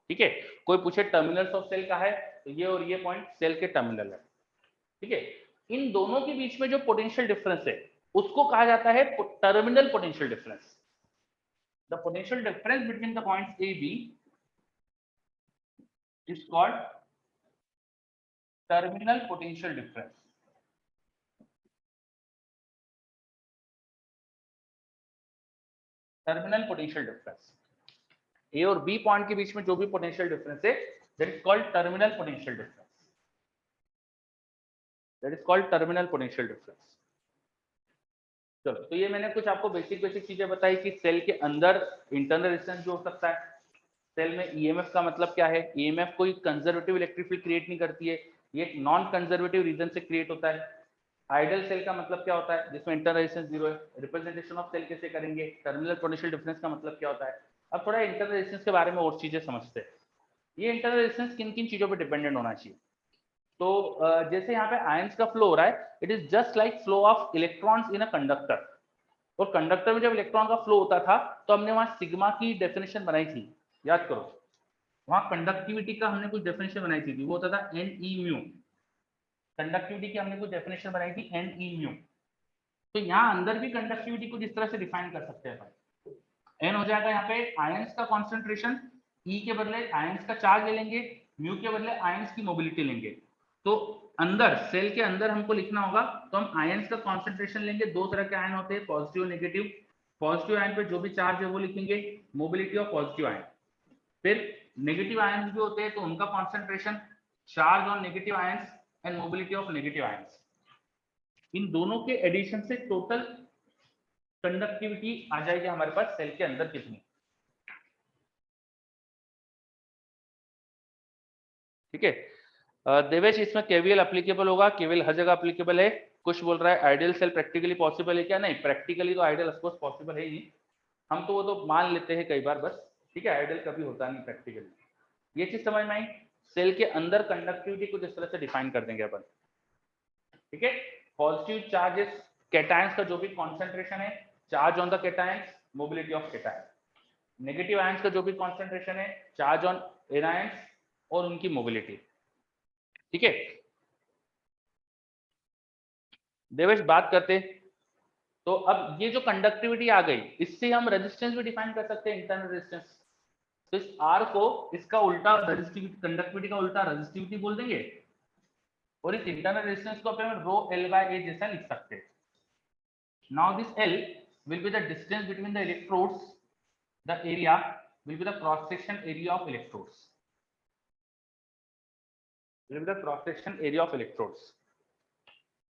ठीक है। कोई पूछे टर्मिनल्स ऑफ सेल का है, तो ये और ये पॉइंट सेल के टर्मिनल है, ठीक है। इन दोनों के बीच में जो पोटेंशियल डिफरेंस है उसको कहा जाता है terminal potential difference. The potential difference between the points A B is called terminal potential difference. Terminal potential difference, A और बी पॉइंट के बीच में जो भी पोटेंशियल डिफरेंस है, that is called terminal potential difference, that is called terminal potential difference. चलो, तो ये मैंने कुछ आपको बेसिक चीजें बताई कि सेल के अंदर इंटरनल रेजिस्टेंस जो हो सकता है, सेल में ईएमएफ का मतलब क्या है, ईएमएफ कोई कंजर्वेटिव इलेक्ट्रिक फील्ड क्रिएट नहीं करती है, ये एक नॉन कंजर्वेटिव रीजन से क्रिएट होता है। आइडियल सेल का मतलब क्या होता है, जिसमें इंटरनल रेजिस्टेंस जीरो है। रिप्रेजेंटेशन ऑफ सेल कैसे करेंगे, टर्मिनल पोटेंशियल डिफरेंस का मतलब क्या होता है। अब थोड़ा इंटरनल रेजिस्टेंस के बारे में और चीजें समझते हैं। ये इंटरनल रेजिस्टेंस किन किन चीजों पे डिपेंडेंट होना चाहिए। तो जैसे यहाँ पे आयंस का फ्लो हो रहा है, it is just like flow of electrons in a conductor. और कंडक्टर में जब इलेक्ट्रॉन का फ्लो होता था तो हमने वहां सिग्मा की डेफिनेशन बनाई थी, याद करो। वहां कंडक्टिविटी का हमने कुछ डेफिनेशन बनाई थी, वो होता था एन ई म्यू। कंडक्टिविटी की हमने कुछ डेफिनेशन बनाई थी एन ई म्यू। तो यहाँ अंदर भी कंडक्टिविटी को जिस तरह से डिफाइन कर सकते हैं अपन, एन हो जाएगा यहाँ पे आयंस का कॉन्सेंट्रेशन, ई के बदले आयंस का चार्ज ले लेंगे, म्यू के बदले आयंस की मोबिलिटी लेंगे। तो अंदर सेल के अंदर हमको लिखना होगा, तो हम आयंस का कॉन्सेंट्रेशन लेंगे। दो तरह के आयन होते हैं, पॉजिटिव और नेगेटिव। पॉजिटिव आयन पे जो भी चार्ज है वो लिखेंगे, मोबिलिटी ऑफ पॉजिटिव आयन। फिर नेगेटिव आयन भी होते हैं तो उनका concentration, charge on negative ions and mobility of negative ions. इन दोनों के एडिशन से टोटल कंडक्टिविटी आ जाएगी हमारे पास सेल के अंदर कितनी। ठीक है, देवेश इसमें केवीएल एप्लीकेबल होगा? केवीएल हर जगह एप्लीकेबल है। कुछ बोल रहा है आइडियल सेल प्रैक्टिकली पॉसिबल है क्या? नहीं, प्रैक्टिकली तो आइडियल ऑफ कोर्स पॉसिबल है ही नहीं, हम तो वो तो मान लेते हैं कई बार बस। ठीक है, आइडियल कभी होता नहीं प्रैक्टिकली। ये चीज समझ में आई। सेल के अंदर कंडक्टिविटी को जिस तरह से डिफाइन कर देंगे अपन। ठीक है, पॉजिटिव चार्जेस कैटायंस का जो भी कॉन्सेंट्रेशन है, charge on the cations, mobility of cations. Negative ions का जो भी कॉन्सेंट्रेशन है, चार्ज ऑन एनायंस और उनकी मोबिलिटी। ठीक है, देवेश बात करते। तो अब ये जो कंडक्टिविटी आ गई, इससे हम रेजिस्टेंस भी डिफाइन कर सकते हैं, इंटरनल रेजिस्टेंस। तो इस आर को, इसका उल्टा रेजिस्टिविटी, कंडक्टिविटी का उल्टा रेजिस्टिविटी बोल देंगे, और इस इंटरनल रेजिस्टेंस को अपन रो एल बाय ए जैसा लिख सकते हैं। Now this L will be the distance between the electrodes, the area will be the cross section area of electrodes, will be the cross section area of electrodes।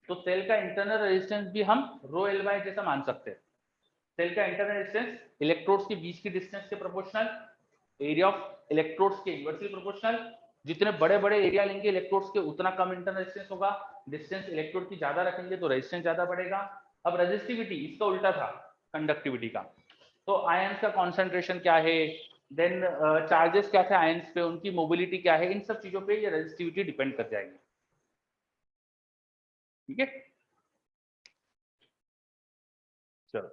तो सेल का इंटरनल रेजिस्टेंस भी हम रो एल बाय जैसा मान सकते हैं। सेल का इंटरनल रेजिस्टेंस इलेक्ट्रोड्स के बीच की डिस्टेंस के प्रोपोर्शनल, एरिया ऑफ इलेक्ट्रोड्स के इनवर्सली प्रोपोर्शनल। जितने बड़े बड़े एरिया लेंगे इलेक्ट्रोड्स के, उतना कम इंटरनल रेजिस्टेंस होगा। डिस्टेंस इलेक्ट्रोड की ज्यादा रखेंगे तो रेजिस्टेंस ज्यादा बढ़ेगा। अब रेजिस्टिविटी इसका उल्टा था कंडक्टिविटी का। तो आयंस का कॉन्सेंट्रेशन क्या है, देन चार्जेस क्या थे आयंस पे, उनकी मोबिलिटी क्या है, इन सब चीजों पे ये रेजिस्टिविटी डिपेंड कर जाएगी। ठीक है, चलो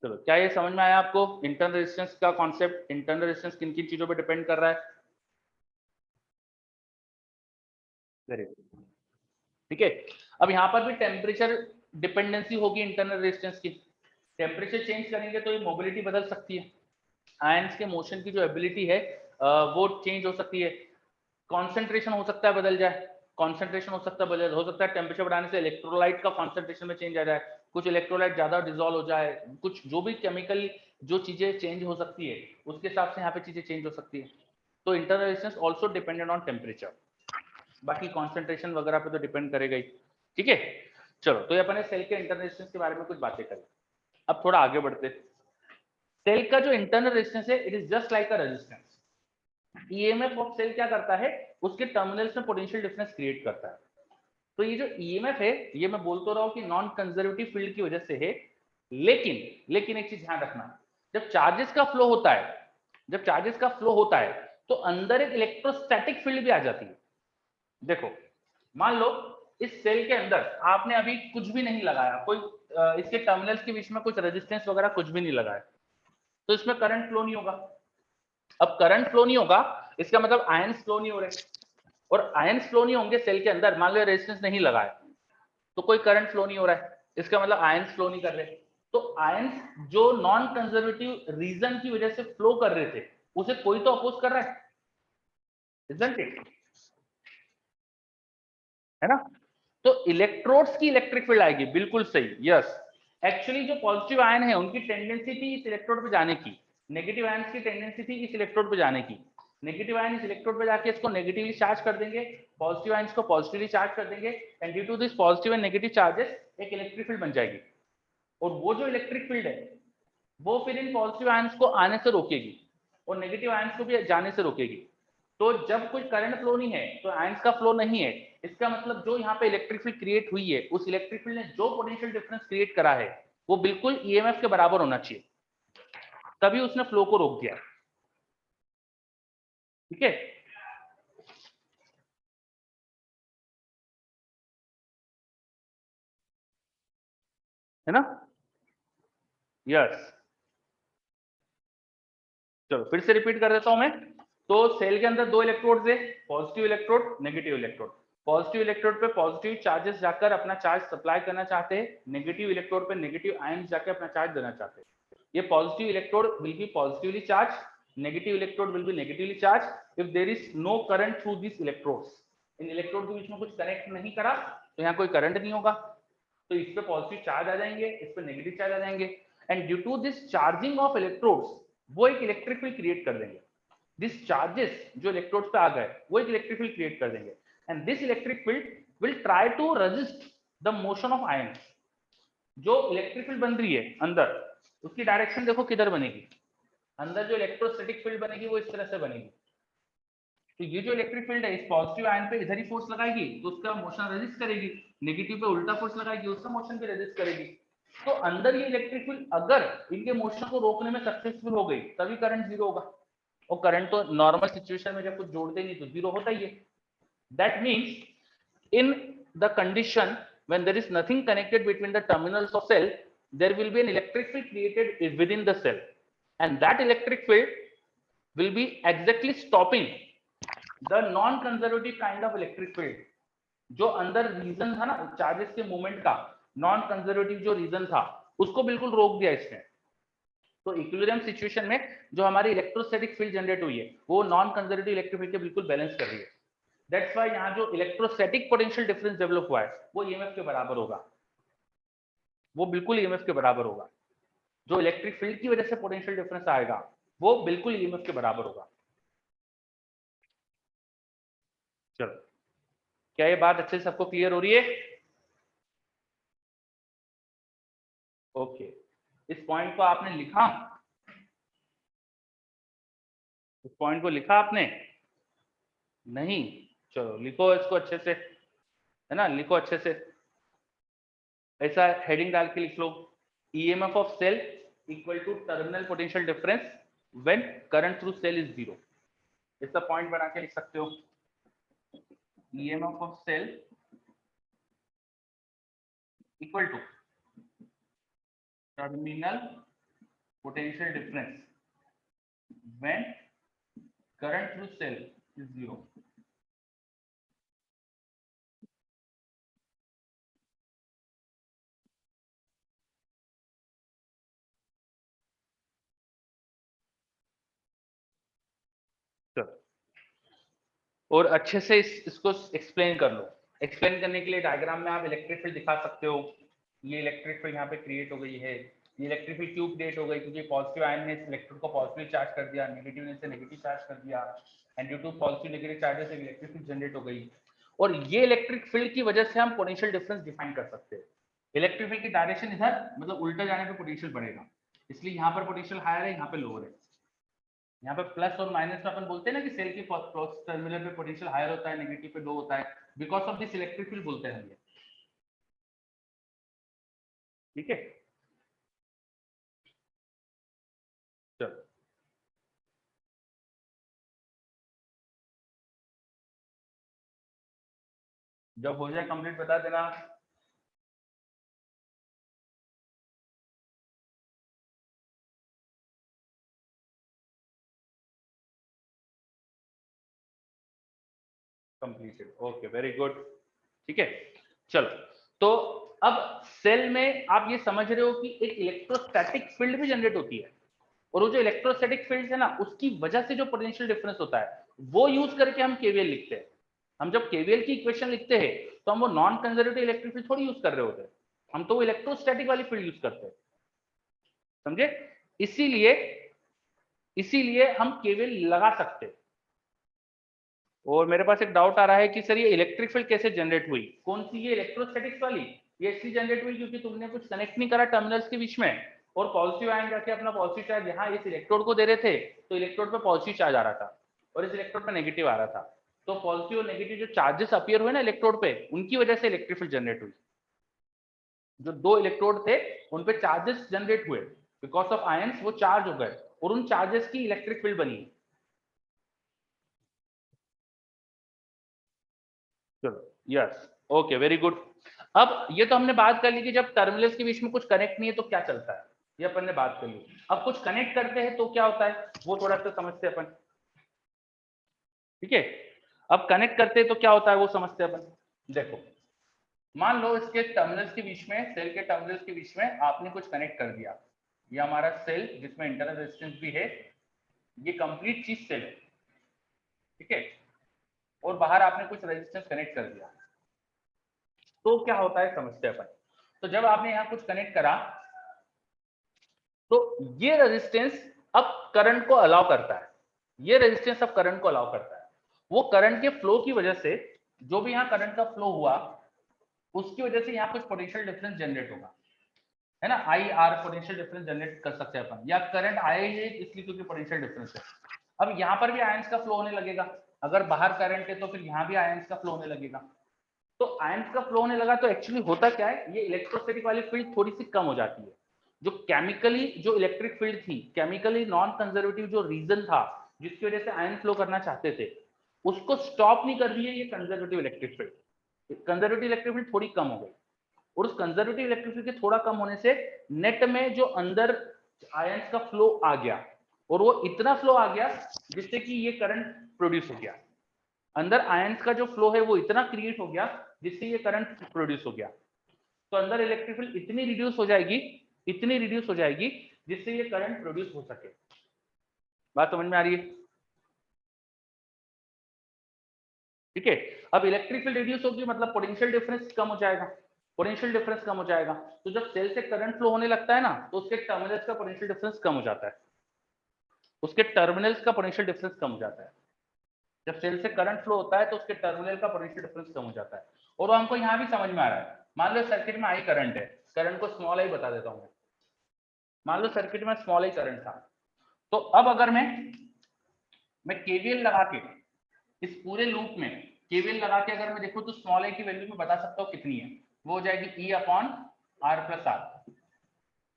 चलो, क्या ये समझ में आया आपको? इंटरनल रेजिस्टेंस का कॉन्सेप्ट, इंटरनल रेजिस्टेंस किन किन चीजों पे डिपेंड कर रहा है। Very good. ठीक है, अब यहाँ पर भी टेम्परेचर डिपेंडेंसी होगी इंटरनल रेजिस्टेंस की। टेम्परेचर चेंज करेंगे तो ये मोबिलिटी बदल सकती है, आयंस के मोशन की जो एबिलिटी है वो चेंज हो सकती है। कॉन्सेंट्रेशन हो सकता है बदल जाए, कॉन्सेंट्रेशन हो सकता है बदल, हो सकता है टेम्परेचर बढ़ाने से इलेक्ट्रोलाइट का कॉन्सेंट्रेशन में चेंज आ जाए, कुछ इलेक्ट्रोलाइट ज्यादा डिसॉल्व हो जाए, कुछ जो भी केमिकल जो चीजें चेंज हो सकती है उसके हिसाब से यहाँ पे चीजें चेंज हो सकती है। तो internal resistance also dependent on temperature, बाकी कॉन्सेंट्रेशन वगैरह पे तो डिपेंड करेगा ही। ठीक है, चलो, तो ये अपने सेल के इंटरनल रेजिस्टेंस के बारे में कुछ बातें करें। अब थोड़ा आगे बढ़ते। सेल का जो इंटरनल रेजिस्टेंस है, it is just like a resistance. EMF of cell क्या करता है, उसके टर्मिनल्स में पोटेंशियल डिफरेंस क्रिएट करता है। तो ये जो ईएमएफ है, ये मैं बोलता रहा हूं कि नॉन कंजर्वेटिव फील्ड की वजह से है। लेकिन एक चीज ध्यान रखना, जब चार्जेस का फ्लो होता है, जब चार्जेस का फ्लो होता है तो अंदर एक इलेक्ट्रोस्टैटिक फील्ड भी आ जाती है। देखो, मान लो इस सेल के अंदर आपने अभी कुछ भी नहीं लगाया, कोई इसके टर्मिनल्स के बीच में कुछ रेजिस्टेंस वगैरह कुछ भी नहीं लगाया, तो इसमें करंट फ्लो नहीं होगा। अब करंट फ्लो नहीं होगा, इसका मतलब आयंस फ्लो नहीं हो रहे, और आयंस फ्लो नहीं होंगे सेल के अंदर, मान लो रेजिस्टेंस नहीं लगाया तो कोई करंट फ्लो नहीं हो रहा है, इसका मतलब आयंस फ्लो नहीं कर रहे। तो आयंस जो नॉन कंजर्वेटिव रीजन की वजह से फ्लो कर रहे थे, उसे कोई तो अपोज कर रहा है, isn't it? है ना? तो इलेक्ट्रोड्स की इलेक्ट्रिक फील्ड आएगी, बिल्कुल सही, यस। एक्चुअली जो पॉजिटिव आयन है उनकी टेंडेंसी थी इस इलेक्ट्रोड पे जाने की, नेगेटिव आयंस की टेंडेंसी थी इस इलेक्ट्रोड पे जाने की। नेगेटिव आयन इस इलेक्ट्रोड पे जाके इसको नेगेटिवली चार्ज कर देंगे, पॉजिटिव आयंस को पॉजिटिवली चार्ज कर देंगे, and due to this positive and negative charges एक इलेक्ट्रिक फील्ड बन जाएगी। और वो जो इलेक्ट्रिक फील्ड है वो फिर इन पॉजिटिव आयंस को आने से रोकेगी और नेगेटिव आयंस को भी जाने से रोकेगी। तो जब कोई करंट फ्लो नहीं है तो आयंस का फ्लो नहीं है, इसका मतलब जो यहाँ पे इलेक्ट्रिक फील्ड क्रिएट हुई है, उस इलेक्ट्रिक फील्ड ने जो पोटेंशियल डिफरेंस क्रिएट करा है वो बिल्कुल ईएमएफ के बराबर होना चाहिए। तभी उसने फ्लो को रोक दिया। ठीक है, है ना? यस, चलो फिर से रिपीट कर देता हूं मैं। तो सेल के अंदर दो इलेक्ट्रोड्स है, positive electrode, negative electrode. Positive electrode पे पॉजिटिव चार्जेस जाकर अपना चार्ज सप्लाई करना चाहते हैं, नेगेटिव इलेक्ट्रोड पे नेगेटिव आयंस जाकर अपना चार्ज देना चाहते हैं। ये positive electrode will be positively charge, negative electrode will be negatively charge if there is no current through this electrodes. इन इलेक्ट्रोड के बीच में कुछ कनेक्ट नहीं करा तो यहाँ कोई करंट नहीं होगा, तो इस पे पॉजिटिव चार्ज आ जाएंगे, इस पे नेगेटिव चार्ज आ जाएंगे, and due to this charging of electrodes वो एक इलेक्ट्रिक फील्ड क्रिएट कर देंगे। दिस चार्जेस जो इलेक्ट्रोड्स पे आ गए वो एक इलेक्ट्रिक फील्ड क्रिएट कर देंगे, and this electric field will try to resist the motion of ions. जो इलेक्ट्रिक फील्ड बन रही है अंदर, उसकी डायरेक्शन देखो किधर बनेगी। अंदर जो इलेक्ट्रोस्टैटिक फील्ड बनेगी वो इस तरह से बनेगी। तो ये जो इलेक्ट्रिक फील्ड है इस पॉजिटिव आयन पे इधर ही फोर्स लगाएगी तो उसका मोशन रेजिस्ट करेगी, नेगेटिव पे उल्टा फोर्स लगाएगी उसका मोशन भी रेजिस्ट करेगी। तो अंदर ये इलेक्ट्रिक फील्ड अगर इनके मोशन को रोकने में सक्सेसफुल हो गई तभी करंट जीरो होगा, और करंट तो नॉर्मल सिचुएशन में जब कुछ जोड़ते नहीं तो जीरो होता ही है। That means in the condition when there is nothing connected between the terminals of cell, there will be an electric field created within the cell, and that electric field will be exactly stopping the non conservative kind of electric field। जो अंदर रीजन था ना चार्जेस के मूवमेंट का, नॉन कंजर्वेटिव जो रीजन था उसको बिल्कुल रोक दिया इसने। तो इक्विलिब्रियम सिचुएशन में जो हमारी इलेक्ट्रोस्टैटिक फील्ड जनरेट हुई है वो नॉन कंजर्वेटिव इलेक्ट्रिक फील्ड के बिल्कुल बैलेंस कर रही है। दैट्स व्हाई यहाँ जो इलेक्ट्रोस्टैटिक पोटेंशियल डिफरेंस डेवलप हुआ है वो ईएमएफ के बराबर होगा, वो बिल्कुल ईएमएफ के बराबर होगा। जो इलेक्ट्रिक फील्ड की वजह से पोटेंशियल डिफरेंस आएगा वो बिल्कुल ईएमएफ के बराबर होगा। चलो, क्या ये बात अच्छे से सबको क्लियर हो रही है? ओके, इस पॉइंट को आपने लिखा, इस पॉइंट को लिखा आपने? नहीं, चलो लिखो इसको अच्छे से, है ना, लिखो अच्छे से, ऐसा हेडिंग डाल के लिख लो, EMF of cell equal to terminal potential difference when current through cell is zero. इसका पॉइंट बना के लिख सकते हो, EMF of cell equal to terminal potential difference when current through cell is zero. और अच्छे से इसको एक्सप्लेन कर लो। एक्सप्लेन करने के लिए डायग्राम में आप इलेक्ट्रिक फील्ड दिखा सकते हो। ये इलेक्ट्रिक फील्ड यहाँ पे क्रिएट हो गई है, ये इलेक्ट्रिक फील्ड क्यों क्रिएट हो गई, क्योंकि पॉजिटिव आयन ने इस इलेक्ट्रोड को पॉजिटिव चार्ज कर दिया, नेगेटिव ने इसे नेगेटिव चार्ज कर दिया, and due to positive negative charges एक इलेक्ट्रिक फील्ड जनरेट हो गई। और ये इलेक्ट्रिक फील्ड की वजह से हम पोटेंशियल डिफरेंस डिफाइन कर सकते हैं। इलेक्ट्रिक फील्ड की डायरेक्शन इधर मतलब उल्टा जाने पर पोटेंशियल बढ़ेगा, इसलिए यहाँ पर पोटेंशियल हायर है, यहाँ पे लोअर है। यहाँ पे प्लस और माइनस में अपन बोलते हैं ना कि सेल के टर्मिनल पे पोटेंशियल हायर होता है, नेगेटिव पे लो होता है, because of this electric field बोलते हैं ये। ठीक है, चलो जब हो जाए कंप्लीट बता देना। Completed, okay, very good. ठीक है, चलो तो अब सेल में आप ये समझ रहे हो कि एक इलेक्ट्रोस्टैटिक फील्ड भी जनरेट होती है, और वो जो इलेक्ट्रोस्टैटिक फील्ड है ना उसकी वजह से जो पोटेंशियल डिफरेंस होता है वो यूज करके हम केवीएल लिखते हैं। हम जब केवीएल की इक्वेशन लिखते हैं तो हम वो नॉन कंजर्वेटिव इलेक्ट्रिक फील्ड थोड़ी यूज कर रहे होते हैं, हम तो वो इलेक्ट्रोस्टैटिक वाली फील्ड यूज करते हैं, समझे? इसीलिए इसीलिए हम केवीएल लगा सकते हैं। और मेरे पास एक डाउट आ रहा है कि सर ये इलेक्ट्रिक फील्ड कैसे जनरेट हुई, कौन सी, ये इलेक्ट्रोस्टैटिक्स वाली? ये इसलिए जनरेट हुई क्योंकि तुमने कुछ कनेक्ट नहीं करा टर्मिनल्स के बीच में, और पॉजिटिव आयन जाके अपना पॉजिटिव चार्ज यहाँ इस इलेक्ट्रोड को दे रहे थे, तो इलेक्ट्रोड पे पॉजिटिव चार्ज आ रहा था और इस इलेक्ट्रोड पे नेगेटिव आ रहा था। तो पॉजिटिव और नेगेटिव जो चार्जेस अपीयर हुए ना इलेक्ट्रोड पे, उनकी वजह से इलेक्ट्रिक फील्ड जनरेट हुई। जो दो इलेक्ट्रोड थे उन पे चार्जेस जनरेट हुए, बिकॉज ऑफ आयंस वो चार्ज हो गए, और उन चार्जेस की इलेक्ट्रिक फील्ड बनी है। चलो यस, ओके, वेरी गुड। अब ये तो हमने बात कर ली कि जब टर्मिनल्स के बीच में कुछ कनेक्ट नहीं है तो क्या चलता है, ये अपन ने बात कर ली। अब कुछ कनेक्ट करते हैं तो क्या होता है वो थोड़ा सा समझते हैं अपन, ठीक है। अब कनेक्ट करते हैं तो क्या होता है वो समझते हैं अपन। देखो, मान लो इसके टर्मिनल्स के बीच में, सेल के टर्मिनल्स के बीच में आपने कुछ कनेक्ट कर दिया। ये हमारा सेल जिसमें इंटरनल रेजिस्टेंस भी है, ये कंप्लीट चीज सेल है, ठीक है। और बाहर आपने कुछ रेजिस्टेंस कनेक्ट कर दिया, तो क्या होता है समझते हैं अपन। तो जब आपने यहाँ कुछ कनेक्ट करा तो ये रेजिस्टेंस अब करंट को अलाउ करता है, ये रेजिस्टेंस अब करंट को अलाउ करता है। वो करंट के फ्लो की वजह से, जो भी यहाँ करंट का फ्लो हुआ उसकी वजह से यहाँ कुछ पोटेंशियल डिफरेंस जनरेट होगा, है ना। I R potential difference generate कर सकते हैं अपन, या करंट आए ही इसलिए क्योंकि पोटेंशियल डिफरेंस है। अब यहाँ पर भी आयंस का फ्लो होने लगेगा, अगर बाहर करंट है तो फिर यहाँ भी आयंस का फ्लो होने लगेगा। तो आयंस का फ्लो होने लगा तो एक्चुअली होता क्या है, ये इलेक्ट्रोस्टैटिक वाली फील्ड थोड़ी सी कम हो जाती है। जो केमिकली जो इलेक्ट्रिक फील्ड थी, केमिकली नॉन कंजर्वेटिव जो रीजन था जिसकी वजह से आयन फ्लो करना चाहते थे, उसको स्टॉप नहीं कर रही है ये conservative electric field. Conservative electric field थोड़ी कम हो गई, और उस कंजर्वेटिव इलेक्ट्रिक फील्ड के थोड़ा कम होने से नेट में जो अंदर आयंस का फ्लो आ गया, और वो इतना फ्लो आ गया जिससे कि ये करंट प्रोड्यूस हो गया। अंदर आयंस का जो फ्लो है वो इतना क्रिएट हो गया जिससे ये करंट प्रोड्यूस हो गया। तो अंदर इलेक्ट्रिक फील्ड इतनी रिड्यूस हो जाएगी, इतनी रिड्यूस हो जाएगी जिससे ये करंट प्रोड्यूस हो सके। बात समझ में आ रही है, ठीक है। अब इलेक्ट्रिक फील्ड रिड्यूस होगी मतलब पोटेंशियल डिफरेंस कम हो जाएगा, पोटेंशियल डिफरेंस कम हो जाएगा। तो जब सेल से करंट फ्लो होने लगता है ना, तो उसके टर्मिनल्स का पोटेंशियल डिफरेंस कम हो जाता है, उसके टर्मिनल्स का पोटेंशियल डिफरेंस कम हो जाता है। जब सेल से करंट फ्लो होता है तो उसके टर्मिनल का पोटेंशियल डिफरेंस कम हो जाता है। और वो हमको यहाँ भी समझ में आ रहा है। मान लो सर्किट में आई करंट है, करंट को स्मॉल आई बता देता हूँ। मान लो सर्किट में स्मॉल आई करंट था, तो अब अगर मैं केवीएल लगा के इस पूरे लूप में केवीएल लगा के अगर मैं देखूं तो स्मॉल आई की वैल्यू मैं बता सकता हूँ कितनी है, वो हो जाएगी E upon R plus R.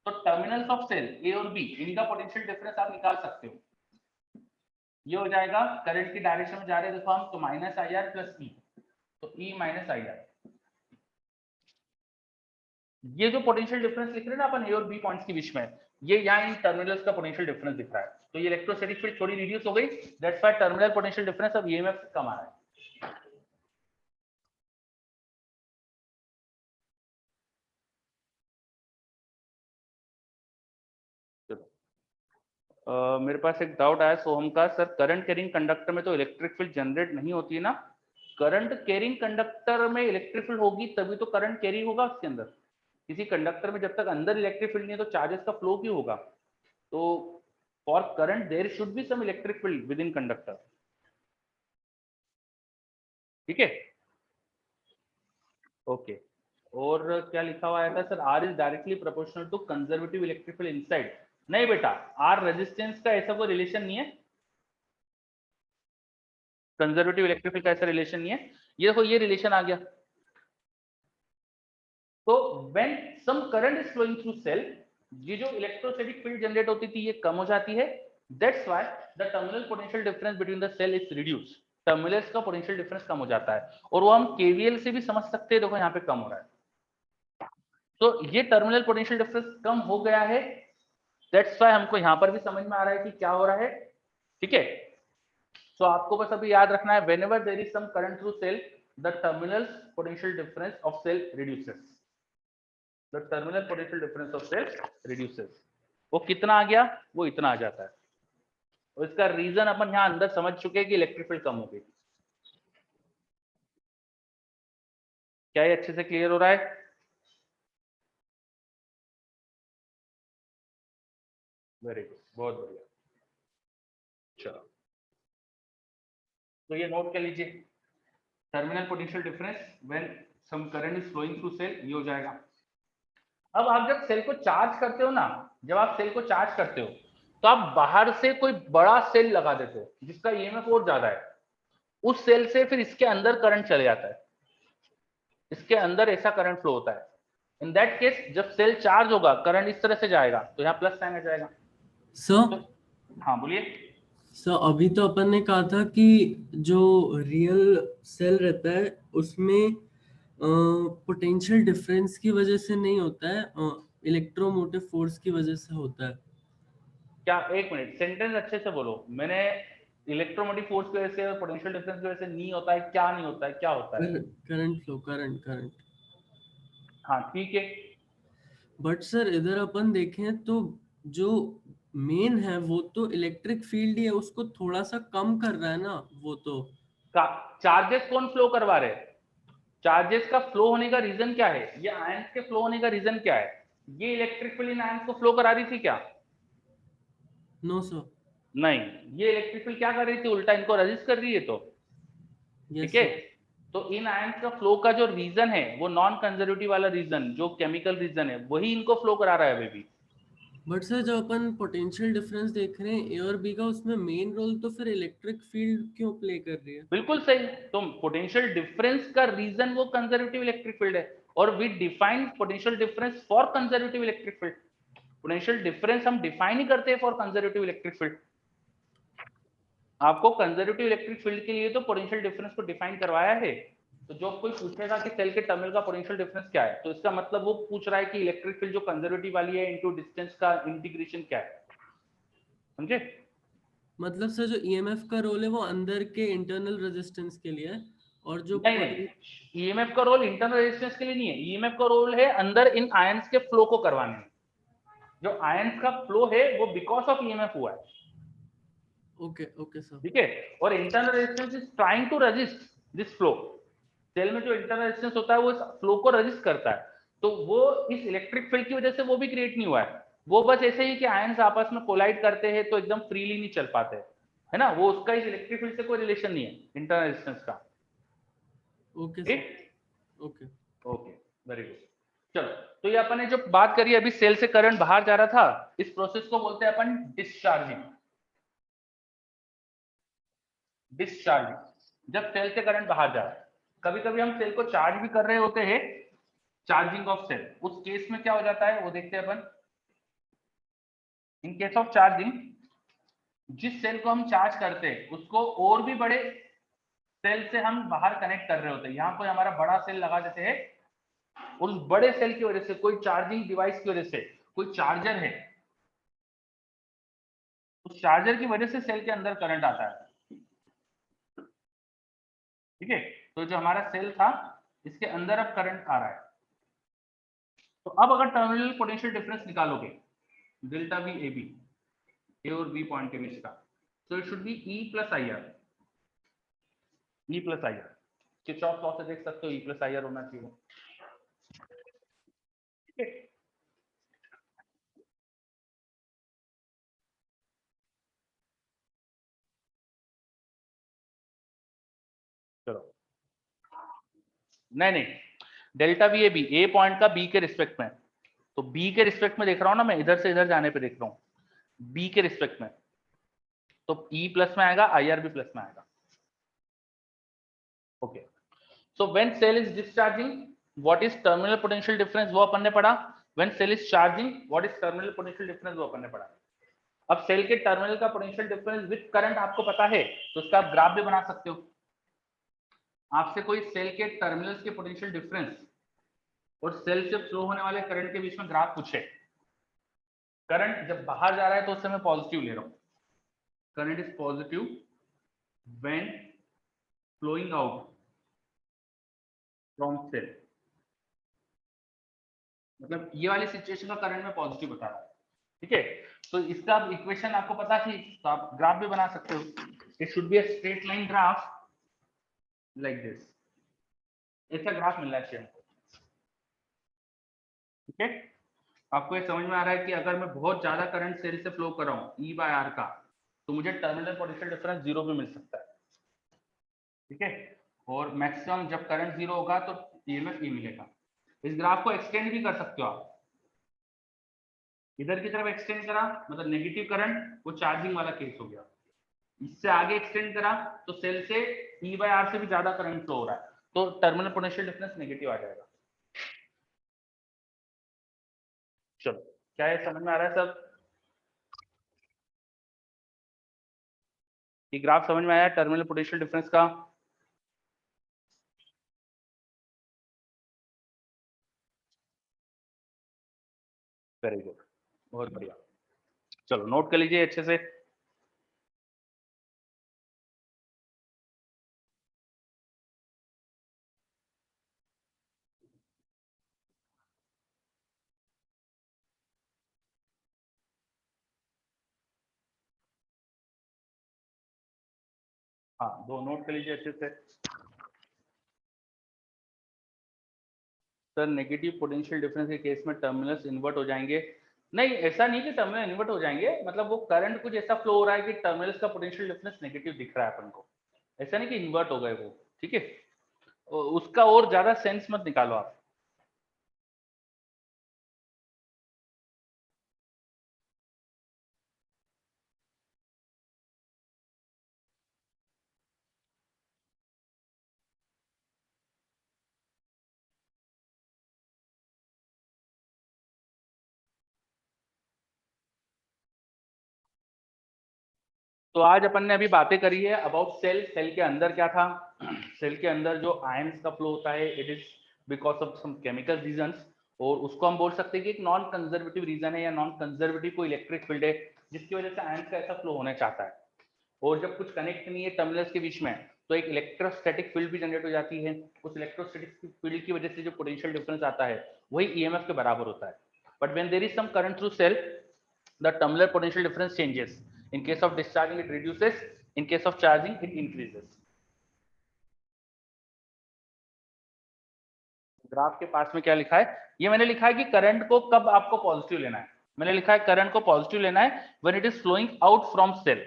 तो टर्मिनल्स ऑफ सेल ए और बी, इनका पोटेंशियल डिफरेंस आप निकाल सकते हो। ये हो जाएगा, करंट की डायरेक्शन में जा रहे हैं देखो हम, तो माइनस आई आर प्लस ई, तो E माइनस आई आर। ये जो पोटेंशियल डिफरेंस लिख रहे हैं ना अपन ए और बी पॉइंट्स के बीच में, ये यहाँ इन टर्मिनल्स का पोटेंशियल डिफरेंस दिख रहा है। तो ये इलेक्ट्रोस्टैटिक फील्ड थोड़ी रिड्यूस हो गई, that's why terminal potential difference अब ईएमएफ से कम आ रहा है। मेरे पास एक डाउट आया सोहम का, सर करंट कैरिंग कंडक्टर में तो इलेक्ट्रिक फील्ड जनरेट नहीं होती है ना। करंट कैरिंग कंडक्टर में इलेक्ट्रिक फील्ड होगी तभी तो करंट कैरी होगा उसके अंदर। किसी कंडक्टर में जब तक अंदर इलेक्ट्रिक फील्ड नहीं है तो चार्जेस का फ्लो क्यों होगा। तो for current there should be some electric field within conductor, ठीक है, ओके। और क्या लिखा हुआ आया था sir, R is directly proportional to conservative electric field inside. नहीं बेटा, आर रेजिस्टेंस का ऐसा कोई रिलेशन नहीं है, कंजर्वेटिव इलेक्ट्रिक फील्ड का ऐसा रिलेशन नहीं है। ये देखो ये रिलेशन आ गया। तो when some current is flowing through cell, ये जो इलेक्ट्रोस्टैटिक फील्ड जनरेट होती थी ये कम हो जाती है, that's why the terminal potential difference between the cell is reduced. Terminals का पोटेंशियल डिफरेंस कम हो जाता है, और वो हम केवीएल से भी समझ सकते हैं, देखो यहाँ पे कम हो रहा है। तो ये टर्मिनल पोटेंशियल डिफरेंस कम हो गया है, दैट्स व्हाई हमको यहाँ पर भी समझ में आ रहा है कि क्या हो रहा है, ठीक है। तो आपको बस अभी याद रखना है, whenever there is some current through cell, the terminal potential difference of cell reduces, the terminal potential difference of cell reduces। वो कितना आ गया, वो इतना आ जाता है। और इसका रीजन अपन यहाँ अंदर समझ चुके हैं कि इलेक्ट्रिक फील्ड कम हो गई। क्या ये अच्छे से क्लियर हो रहा है। वेरी गुड, बहुत बढ़िया। चलो तो ये नोट कर लीजिए, terminal potential difference when some current is flowing through cell, ये हो जाएगा। अब आप जब सेल को चार्ज करते हो ना, जब आप सेल को चार्ज करते हो तो आप बाहर से कोई बड़ा सेल लगा देते हो जिसका ईएमएफ और ज्यादा है, उस सेल से फिर इसके अंदर करंट चले जाता है, इसके अंदर ऐसा करंट फ्लो होता है। इन दैट केस जब सेल चार्ज होगा करंट इस तरह से जाएगा, तो यहाँ प्लस साइन आ जाएगा। सर तो हाँ बोलिए। सर अभी तो अपन ने कहा था कि जो रियल सेल रहता है उसमें पोटेंशियल डिफरेंस की वजह से नहीं होता है, इलेक्ट्रोमोटिव फोर्स की वजह से होता है। क्या, एक मिनट, सेंटेंस अच्छे से बोलो। मैंने इलेक्ट्रोमोटिव फोर्स की वजह से और पोटेंशियल डिफरेंस की वजह से नहीं होता है, क्या नहीं होता है, क्या होता है? Current flow, current current. हाँ ठीक है। बट सर इधर अपन देखें तो जो मेन है वो तो इलेक्ट्रिक फील्ड ही है, उसको थोड़ा सा कम कर रहा है ना वो तो। चार्जेस कौन फ्लो करवा रहे हैं? चार्जेस का फ्लो होने का रीजन क्या है? ये आयंस के फ्लो होने का रीजन क्या है? ये इलेक्ट्रिक फील्ड इन आयंस को फ्लो करा रही थी क्या? No sir. नहीं। ये इलेक्ट्रिक फील्ड क्या कर रही थी? उल्टा इनको रेजिस्ट कर रही है। तो ठीक यस है। सर। तो इन आयंस का फ्लो का जो रीजन है वो नॉन कंजर्वेटिव वाला रीजन, जो केमिकल रीजन है, वही इनको फ्लो करा रहा है अभी भी। बट सर जब अपन पोटेंशियल डिफरेंस देख रहे हैं ए और बी का, उसमें मेन रोल तो फिर इलेक्ट्रिक फील्ड क्यों प्ले कर रही है? बिल्कुल सही। तो पोटेंशियल डिफरेंस का रीजन वो कंजर्वेटिव इलेक्ट्रिक फील्ड है। और we define potential difference for conservative electric field. Potential difference हम डिफाइन ही करते हैं फॉर कंजर्वेटिव इलेक्ट्रिक फील्ड। आपको कंजर्वेटिव इलेक्ट्रिक फील्ड के लिए तो पोटेंशियल डिफरेंस को डिफाइन करवाया है। तो जो कोई पूछेगा कि सेल के टर्मिनल का पोटेंशियल डिफरेंस क्या है, तो इसका मतलब वो पूछ रहा है कि इलेक्ट्रिक फील्ड जो कंजर्वेटिव वाली है इनटू डिस्टेंस का इंटीग्रेशन क्या है। समझे? मतलब सर जो ईएमएफ का रोल है वो अंदर के इंटरनल रेजिस्टेंस के लिए है, और जो नहीं नहीं, ईएमएफ का रोल इंटरनल रेजिस्टेंस के लिए नहीं है। ईएमएफ का रोल है अंदर इन आयंस के फ्लो को करवाने में। जो आयंस का फ्लो है वो बिकॉज ऑफ ईएमएफ हुआ है। Okay okay sir. ठीक है। और internal resistance is trying to resist this flow. Cell में जो इंटरनल रेजिस्टेंस होता है वो इस फ्लो को रेजिस्ट करता है। तो वो इस इलेक्ट्रिक फील्ड की वजह से वो भी क्रिएट नहीं हुआ है। वो बस ऐसे ही कि आयंस आपस में कोलाइड करते हैं तो एकदम फ्रीली नहीं चल पाते, है ना? वो उसका इस इलेक्ट्रिक फील्ड से कोई रिलेशन नहीं है इंटरनल रेजिस्टेंस का। ओके ठीक। Sir. Okay. Okay, very good. चलो, तो ये अपन ने जो बात करी अभी, सेल से करंट बाहर जा रहा था, इस प्रोसेस को बोलते हैं अपन डिस्चार्जिंग। डिस्चार्जिंग, जब सेल से करंट बाहर जा रहा है। कभी कभी हम सेल को चार्ज भी कर रहे होते हैं, चार्जिंग ऑफ सेल। उस केस में क्या हो जाता है वो देखते हैं अपन। इन केस ऑफ चार्जिंग, जिस सेल को हम चार्ज करते हैं उसको और भी बड़े सेल से हम बाहर कनेक्ट कर रहे होते हैं। यहाँ कोई हमारा बड़ा सेल लगा देते हैं, उस बड़े सेल की वजह से, कोई चार्जिंग डिवाइस की वजह से, कोई चार्जर है, उस चार्जर की वजह से सेल के अंदर करंट आता है। ठीक है। तो जो हमारा सेल था इसके अंदर अब करंट आ रहा है। तो अब अगर टर्मिनल पोटेंशियल डिफरेंस निकालोगे, delta V A B, A और बी पॉइंट के बीच का, तो it should be E plus I R. E plus I R, Kirchhoff law से देख सकते हो, ई प्लस आई आर होना चाहिए। ठीक है। चलो, नहीं नहीं, delta V A B, A point का बी के रिस्पेक्ट में। तो बी के रिस्पेक्ट में देख रहा हूं ना मैं, इधर से इधर जाने पे देख रहा हूं, बी के रिस्पेक्ट में। तो ई प्लस में आएगा, आई आर भी प्लस में आएगा। Okay. So when cell is discharging, what is terminal potential difference, वो अपन ने पढ़ा। When cell is charging, what is terminal potential difference, वो अपन ने पढ़ा। अब सेल के टर्मिनल का पोटेंशियल डिफरेंस विद करंट आपको पता है, तो उसका आप ग्राफ भी बना सकते हो। आपसे कोई सेल के टर्मिनल्स के पोटेंशियल डिफरेंस और सेल से फ्लो होने वाले करंट के बीच में ग्राफ पूछे। करंट जब बाहर जा रहा है तो उससे मैं पॉजिटिव ले रहा हूं। Current is positive when flowing out from cell. मतलब ये वाली सिचुएशन का करंट में पॉजिटिव बता रहा हूं। ठीक है। तो इसका इक्वेशन आपको पता थी, तो आप ग्राफ भी बना सकते हो। It should be a straight line graph like this. ऐसा ग्राफ मिलना चाहिए हमको। ठीक है। आपको ये समझ में आ रहा है कि अगर मैं बहुत ज्यादा करंट सेल से फ्लो कर रहा हूँ ई बाय आर का, तो मुझे टर्मिनल पोटेंशियल डिफरेंस जीरो भी मिल सकता है। ठीक है। और मैक्सिमम जब करंट जीरो होगा तो ईएमएफ ई मिलेगा। इस ग्राफ को एक्सटेंड भी कर सकते हो आप, इधर की तरफ एक्सटेंड करा मतलब नेगेटिव करंट, वो चार्जिंग वाला केस हो गया। इससे आगे एक्सटेंड करा तो सेल से ई बाय आर से भी ज्यादा करंट फ्लो हो रहा है, तो टर्मिनल पोटेंशियल डिफरेंस नेगेटिव आ जाएगा। चलो, क्या ये समझ में आ रहा है सब? ये ग्राफ समझ में आया टर्मिनल पोटेंशियल डिफरेंस का? वेरी गुड, बहुत बढ़िया। चलो नोट कर लीजिए अच्छे से। हाँ, दो नोट कर लीजिए अच्छे से। सर नेगेटिव पोटेंशियल डिफरेंस के केस में टर्मिनल्स इन्वर्ट हो जाएंगे? नहीं, ऐसा नहीं कि टर्मिनल इन्वर्ट हो जाएंगे, मतलब वो करंट कुछ ऐसा फ्लो हो रहा है कि टर्मिनल्स का पोटेंशियल डिफरेंस नेगेटिव दिख रहा है अपन को, ऐसा नहीं कि इन्वर्ट हो गए वो। ठीक है, उसका और ज्यादा सेंस मत निकालो आप। तो आज अपन ने अभी बातें करी है अबाउट सेल। सेल के अंदर क्या था? सेल के अंदर जो आयंस का फ्लो होता है, it is because of some chemical reasons, और उसको हम बोल सकते हैं कि एक नॉन कंजर्वेटिव रीजन है या नॉन कंजर्वेटिव कोई इलेक्ट्रिक फील्ड है जिसकी वजह से आयंस का ऐसा फ्लो होना चाहता है। और जब कुछ कनेक्ट नहीं है टर्मिनल्स के बीच में, तो एक इलेक्ट्रोस्टैटिक फील्ड भी जनरेट हो जाती है। उस इलेक्ट्रोस्टैटिक फील्ड की वजह से जो पोटेंशियल डिफरेंस आता है वही ईएमएफ के बराबर होता है। But when there is some current through cell, the terminal potential difference changes. In case of discharging, it reduces. In case of charging, it increases. Graph के पास में क्या लिखा है? ये मैंने लिखा है कि करंट को कब आपको पॉजिटिव लेना है। मैंने लिखा है करंट को पॉजिटिव लेना है when it is flowing out from cell.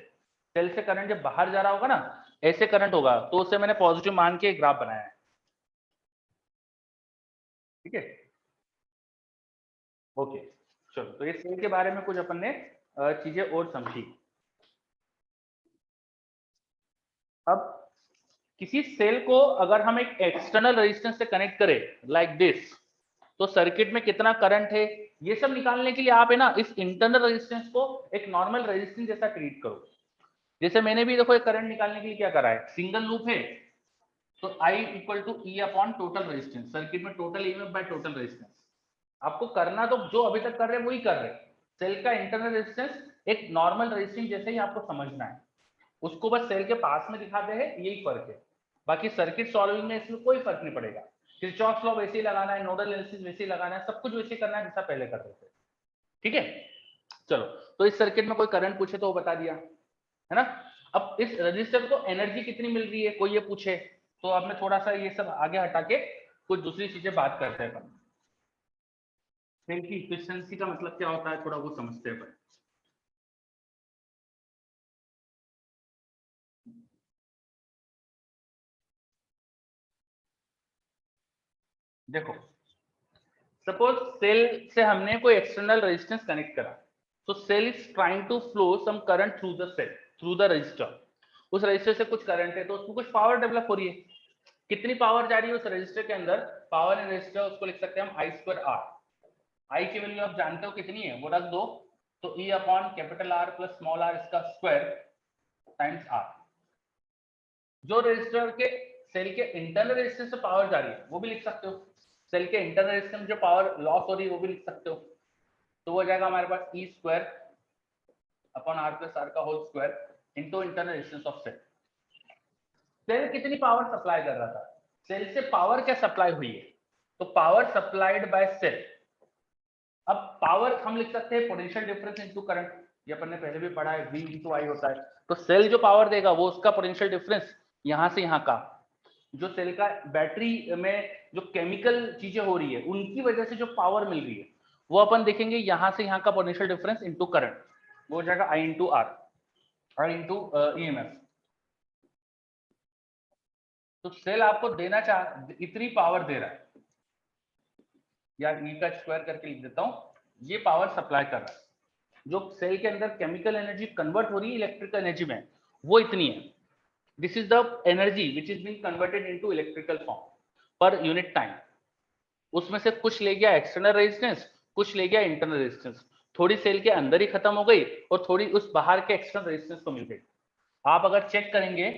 Cell से करंट जब बाहर जा रहा होगा ना, ऐसे करंट होगा, तो उसे मैंने पॉजिटिव मान के ग्राफ बनाया है। ठीक है, ओके। चलो, तो ये सेल के बारे में कुछ अपन ने चीजें और समझी। अब किसी सेल को अगर हम एक एक्सटर्नल रेजिस्टेंस से कनेक्ट करें लाइक दिस, तो सर्किट में कितना करंट है ये सब निकालने के लिए आप है ना इस इंटरनल रेजिस्टेंस को एक नॉर्मल रेजिस्टेंस जैसा ट्रीट करो। जैसे मैंने भी देखो एक करंट निकालने के लिए क्या करा है, सिंगल लूप है, तो I equal to E upon total resistance. Circuit में total EMF by total resistance. आपको करना तो जो अभी तक कर रहे हैं वही कर रहे हैं। सेल का इंटरनल रेजिस्टेंस एक नॉर्मल रेजिस्टेंस जैसे ही आपको समझना है, उसको बस सेल के पास में दिखाते हैं, यही फर्क है। बाकी सर्किट सॉल्विंग में इसमें कोई फर्क नहीं पड़ेगा। किरचॉफ लॉ वैसे ही लगाना है, नोडल एनालिसिस वैसे ही लगाना है, सब कुछ वैसे ही करना है जैसा पहले करते थे। ठीक है, चलो। तो इस सर्किट में कोई करंट पूछे तो वो बता दिया है ना। अब इस रजिस्टर को एनर्जी कितनी मिल रही है कोई ये पूछे, तो अब मैं थोड़ा सा ये सब आगे हटा के कुछ दूसरी चीजें बात करते हैं। सेल की इफिशिएंसी का मतलब क्या होता है, थोड़ा वो समझते हैं अपन। देखो, सपोज सेल से हमने कोई एक्सटर्नल रेजिस्टेंस कनेक्ट करा, तो cell is trying to flow some current through the cell, through the resistor. उस रजिस्टर से कुछ करंट है तो उसमें कुछ पावर डेवलप हो रही है। कितनी पावर जा रही है उस रजिस्टर के अंदर? पावर इन रजिस्टर उसको लिख सकते हैं हम आई स्क्वायर आर। आई की वैल्यू आप जानते हो कितनी है, वो रख दो। तो E upon capital R plus small R इसका स्क्वायर टाइम्स आर। जो रजिस्टर के सेल के इंटरनल रेजिस्टेंस से पावर जा रही है वो भी लिख सकते हो। सेल के इंटरनल रेजिस्टेंस में जो पावर लॉस हो रही है वो भी लिख सकते हो। तो वो जाएगा हमारे पास E square upon R plus R का whole square into internal resistance of cell. Cell कितनी पावर सप्लाई कर रहा था? सेल से पावर क्या सप्लाई हुई है? तो पावर सप्लाइड बाय सेल। अब पावर हम लिख सकते हैं पोटेंशियल डिफरेंस इनटू करंट, ये अपन ने पहले भी पढ़ा है, V इनटू I होता है। तो सेल जो पावर देगा वो उसका पोटेंशियल डिफरेंस यहां से यहां का, जो सेल का बैटरी में जो केमिकल चीजें हो रही है उनकी वजह से जो पावर मिल रही है वो अपन देखेंगे यहां से यहां का पोटेंशियल डिफरेंस इनटू करंट, वो हो जाएगा I into R, I into EMF. तो सेल आपको देना चाह इतनी पावर दे रहा है, या ई का स्क्वायर करके लिख देता हूं, ये पावर सप्लाई कर रहा है। जो सेल के अंदर केमिकल एनर्जी कन्वर्ट हो रही है इलेक्ट्रिकल एनर्जी में, वो इतनी है। This is the energy which is being converted into electrical form पर यूनिट टाइम। उसमें से कुछ ले गया एक्सटर्नल रेजिस्टेंस, कुछ ले गया इंटरनल रेजिस्टेंस। थोड़ी सेल के अंदर ही खत्म हो गई और थोड़ी उस बाहर के एक्सटर्नल रेजिस्टेंस को मिल गई। आप अगर चेक करेंगे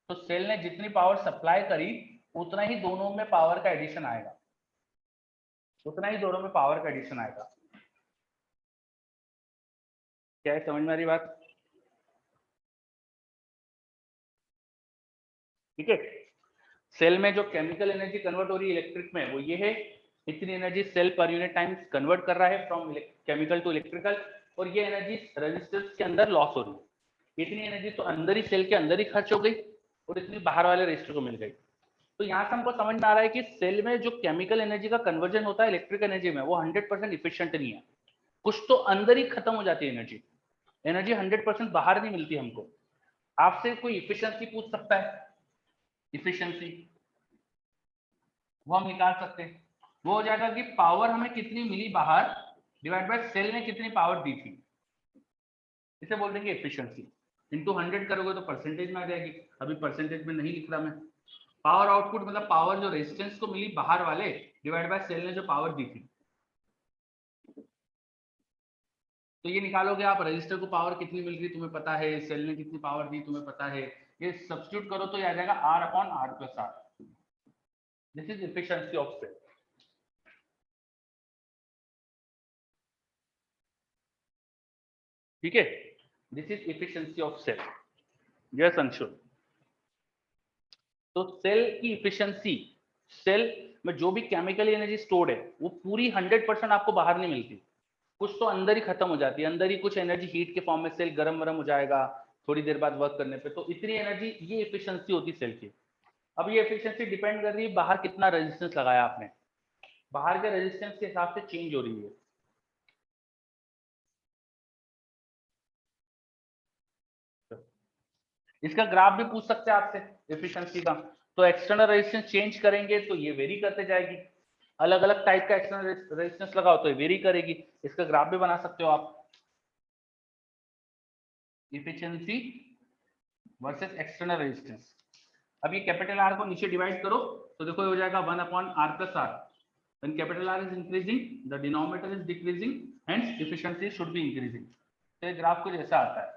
तो सेल ने जितनी पावर सप्लाई करी उतना ही दोनों में पावर का एडिशन आएगा, उतना ही दोनों में पावर का एडिशन आएगा। क्या है, समझ में आ रही बात? ठीक है। सेल में जो केमिकल एनर्जी कन्वर्ट हो रही है इलेक्ट्रिक में वो ये है, इतनी energy cell per unit time convert कर रहा है फ्रॉम केमिकल टू इलेक्ट्रिकल, और ये एनर्जी रेजिस्टेंस के अंदर लॉस हो रही है। इतनी एनर्जी तो अंदर ही सेल के अंदर ही खर्च हो गई और इतनी बाहर वाले रजिस्टर को मिल गई। तो यहाँ से हमको समझ में आ रहा है कि सेल में जो केमिकल एनर्जी का कन्वर्जन होता है इलेक्ट्रिक एनर्जी में वो 100% इफिशिएंट नहीं है, कुछ तो अंदर ही खत्म हो जाती है एनर्जी। एनर्जी 100% बाहर नहीं मिलती हमको। आपसे कोई इफिशिएंसी पूछ सकता है, इफिशिएंसी वो हम निकाल सकते हैं। वो हो जाएगा कि पावर हमें कितनी मिली बाहर डिवाइड बाय सेल ने कितनी पावर दी थी, इसे बोल देंगे एफिशिएंसी। इनटू 100 करोगे तो परसेंटेज में आ जाएगी, अभी परसेंटेज में नहीं लिख रहा मैं। पावर आउटपुट मतलब पावर जो रेजिस्टेंस को मिली बाहर वाले डिवाइड बाय सेल ने जो पावर दी थी। तो ये निकालोगे आप, रजिस्टर को पावर कितनी मिल रही तुम्हें पता है, सेल ने कितनी पावर दी तुम्हें पता है, ये सब्स्टिट्यूट करो तो ये आ जाएगा R upon R plus R। This is efficiency of cell. ठीक है, this is efficiency of cell. Yes Anshul. तो सेल की इफिशिएंसी, सेल में जो भी केमिकल एनर्जी स्टोर्ड है वो पूरी 100% आपको बाहर नहीं मिलती, कुछ तो अंदर ही खत्म हो जाती है। अंदर ही कुछ एनर्जी हीट के फॉर्म में सेल गरम गरम हो जाएगा थोड़ी देर बाद वर्क करने पे, तो इतनी एनर्जी, ये एफिशिएंसी होती सेल की। अब ये एफिशिएंसी डिपेंड कर रही है बाहर कितना रेजिस्टेंस लगाया आपने, बाहर के रेजिस्टेंस के हिसाब से चेंज हो रही है। इसका ग्राफ भी पूछ सकते हैं आपसे एफिशिएंसी का, तो एक्सटर्नल रेजिस्टेंस चेंज करेंगे तो ये वेरी करते जाएगी, अलग अलग टाइप का एक्सटर्नल रेजिस्टेंस लगाओ तो ये वेरी करेगी। इसका ग्राफ भी बना सकते हो आप, इफिशिएंसी वर्सेस एक्सटर्नल रेजिस्टेंस। अब ये कैपिटल आर को नीचे डिवाइड करो तो देखो ये हो जाएगा 1 upon R plus R. When capital R is increasing, the denominator is decreasing, hence efficiency should be increasing। तो ये ग्राफ कुछ ऐसा आता है,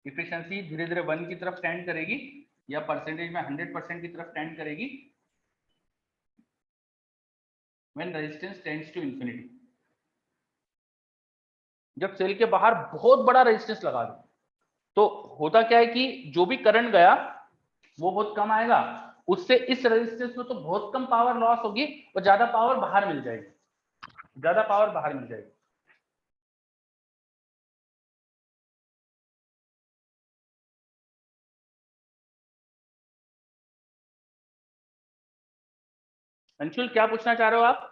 इफिशिएंसी धीरे धीरे 1 की तरफ टेंड करेगी या परसेंटेज में 100% की तरफ टेंड करेगी when resistance tends to infinity। जब सेल के बाहर बहुत बड़ा रेजिस्टेंस लगा दो तो होता क्या है कि जो भी करंट गया वो बहुत कम आएगा, उससे इस रेजिस्टेंस में तो बहुत कम पावर लॉस होगी और ज्यादा पावर बाहर मिल जाएगी, ज्यादा पावर बाहर मिल जाएगी। अंशुल क्या पूछना चाह रहे हो आप?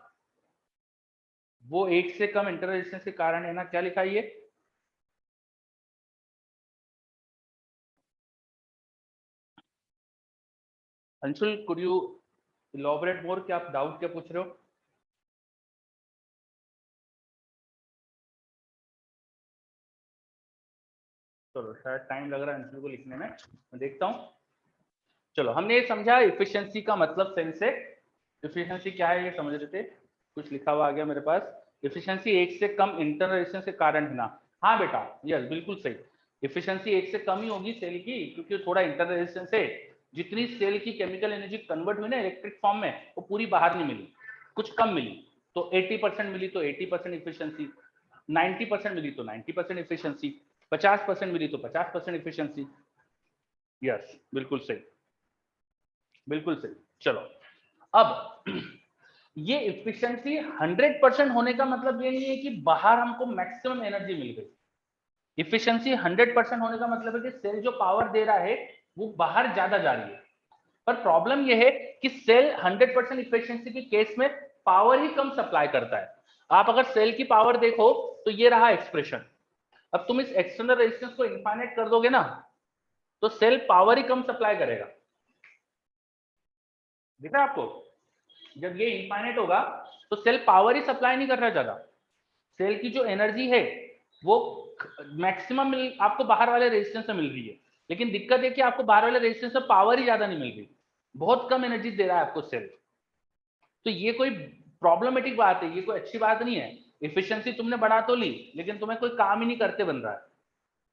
वो 8 से कम इंटर रेजिस्टेंस के कारण है ना, क्या लिखा है ये? अंशुल कुड यू इलॉबरेट मोर, क्या आप डाउट क्या पूछ रहे हो? चलो शायद टाइम लग रहा है अंशुल को लिखने में, मैं देखता हूँ। चलो हमने ये समझा इफिशिएंसी का मतलब सेल से, इफिशिएंसी क्या है ये समझ रहे थे, कुछ लिखा हुआ आ गया मेरे पास। इफिशिएंसी 1 से कम इंटरनल रेजिस्टेंस के कारण है ना, हाँ बेटा यस बिल्कुल सही। इफिशिएंसी 1 से कम ही होगी सेल की क्योंकि थोड़ा इंटरनल रेजिस्टेंस है। जितनी सेल की केमिकल एनर्जी कन्वर्ट हुई ना इलेक्ट्रिक फॉर्म में वो पूरी बाहर नहीं मिली, कुछ कम मिली। तो 80% मिली तो 80% इफिशिएंसी, 90% मिली तो 90% इफिशिएंसी, 50% मिली तो 50% इफिशिएंसी। यस बिल्कुल सही, बिल्कुल सही। चलो अब ये इफिशिएंसी 100% होने का मतलब ये नहीं है कि बाहर हमको मैक्सिमम एनर्जी मिल गई। इफिशिएंसी 100% होने का मतलब है कि सेल जो पावर दे रहा है वो बाहर ज्यादा जा रही है, पर प्रॉब्लम ये है कि सेल 100% इफिशिएंसी के केस में पावर ही कम सप्लाई करता है। आप अगर सेल की पावर देखो तो ये रहा एक्सप्रेशन। अब तुम इस एक्सटर्नल रेजिस्टेंस को इनफाइनाइट कर दोगे ना तो सेल पावर ही कम सप्लाई करेगा, दिख रहा है आपको? जब ये इनफाइनाइट होगा तो सेल पावर ही सप्लाई नहीं कर रहा ज्यादा, सेल की जो एनर्जी है वो मैक्सिमम आपको बाहर वाले रेजिस्टेंस से मिल रही है, लेकिन दिक्कत है कि आपको बाहर वाले रेजिस्टेंस से पावर ही ज्यादा नहीं मिल रही, बहुत कम एनर्जी दे रहा है आपको सेल। तो ये कोई प्रॉब्लमेटिक बात है, ये कोई अच्छी बात नहीं है। इफिशिएंसी तुमने बढ़ा तो ली लेकिन तुम्हें कोई काम ही नहीं करते बन रहा है।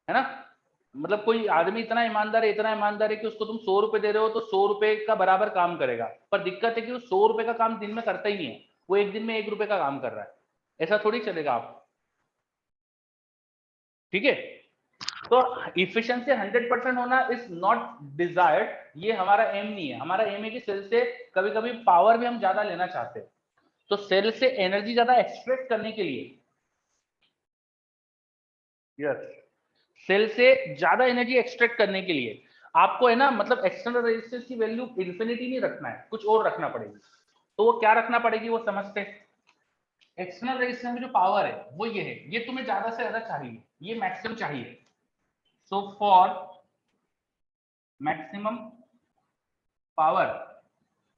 है ना। मतलब कोई आदमी इतना ईमानदार है कि उसको तुम 100 रुपए दे रहे हो तो 100 रुपए का बराबर काम करेगा, पर दिक्कत है कि वो 100 रुपए का काम दिन में करता ही नहीं है, वो एक दिन में 1 रुपए का काम कर रहा है। ऐसा थोड़ी चलेगा आप, ठीक है। तो इफिशिएंसी 100% होना इज नॉट डिजायर्ड, ये हमारा एम नहीं है। हमारा एम है कि सेल से कभी कभी पावर भी हम ज्यादा लेना चाहते हैं, तो सेल से एनर्जी ज्यादा एक्सट्रैक्ट करने के लिए, यस, सेल से ज्यादा एनर्जी एक्सट्रैक्ट करने के लिए आपको है ना, मतलब एक्सटर्नल रेजिस्टेंस की वैल्यू इंफिनिटी नहीं रखना है, कुछ और रखना पड़ेगी। तो वो क्या रखना पड़ेगी वो समझते हैं। एक्सटर्नल रेजिस्टेंस में जो पावर है वो ये है, ये तुम्हें ज्यादा से ज्यादा चाहिए, ये मैक्सिमम चाहिए। So for maximum power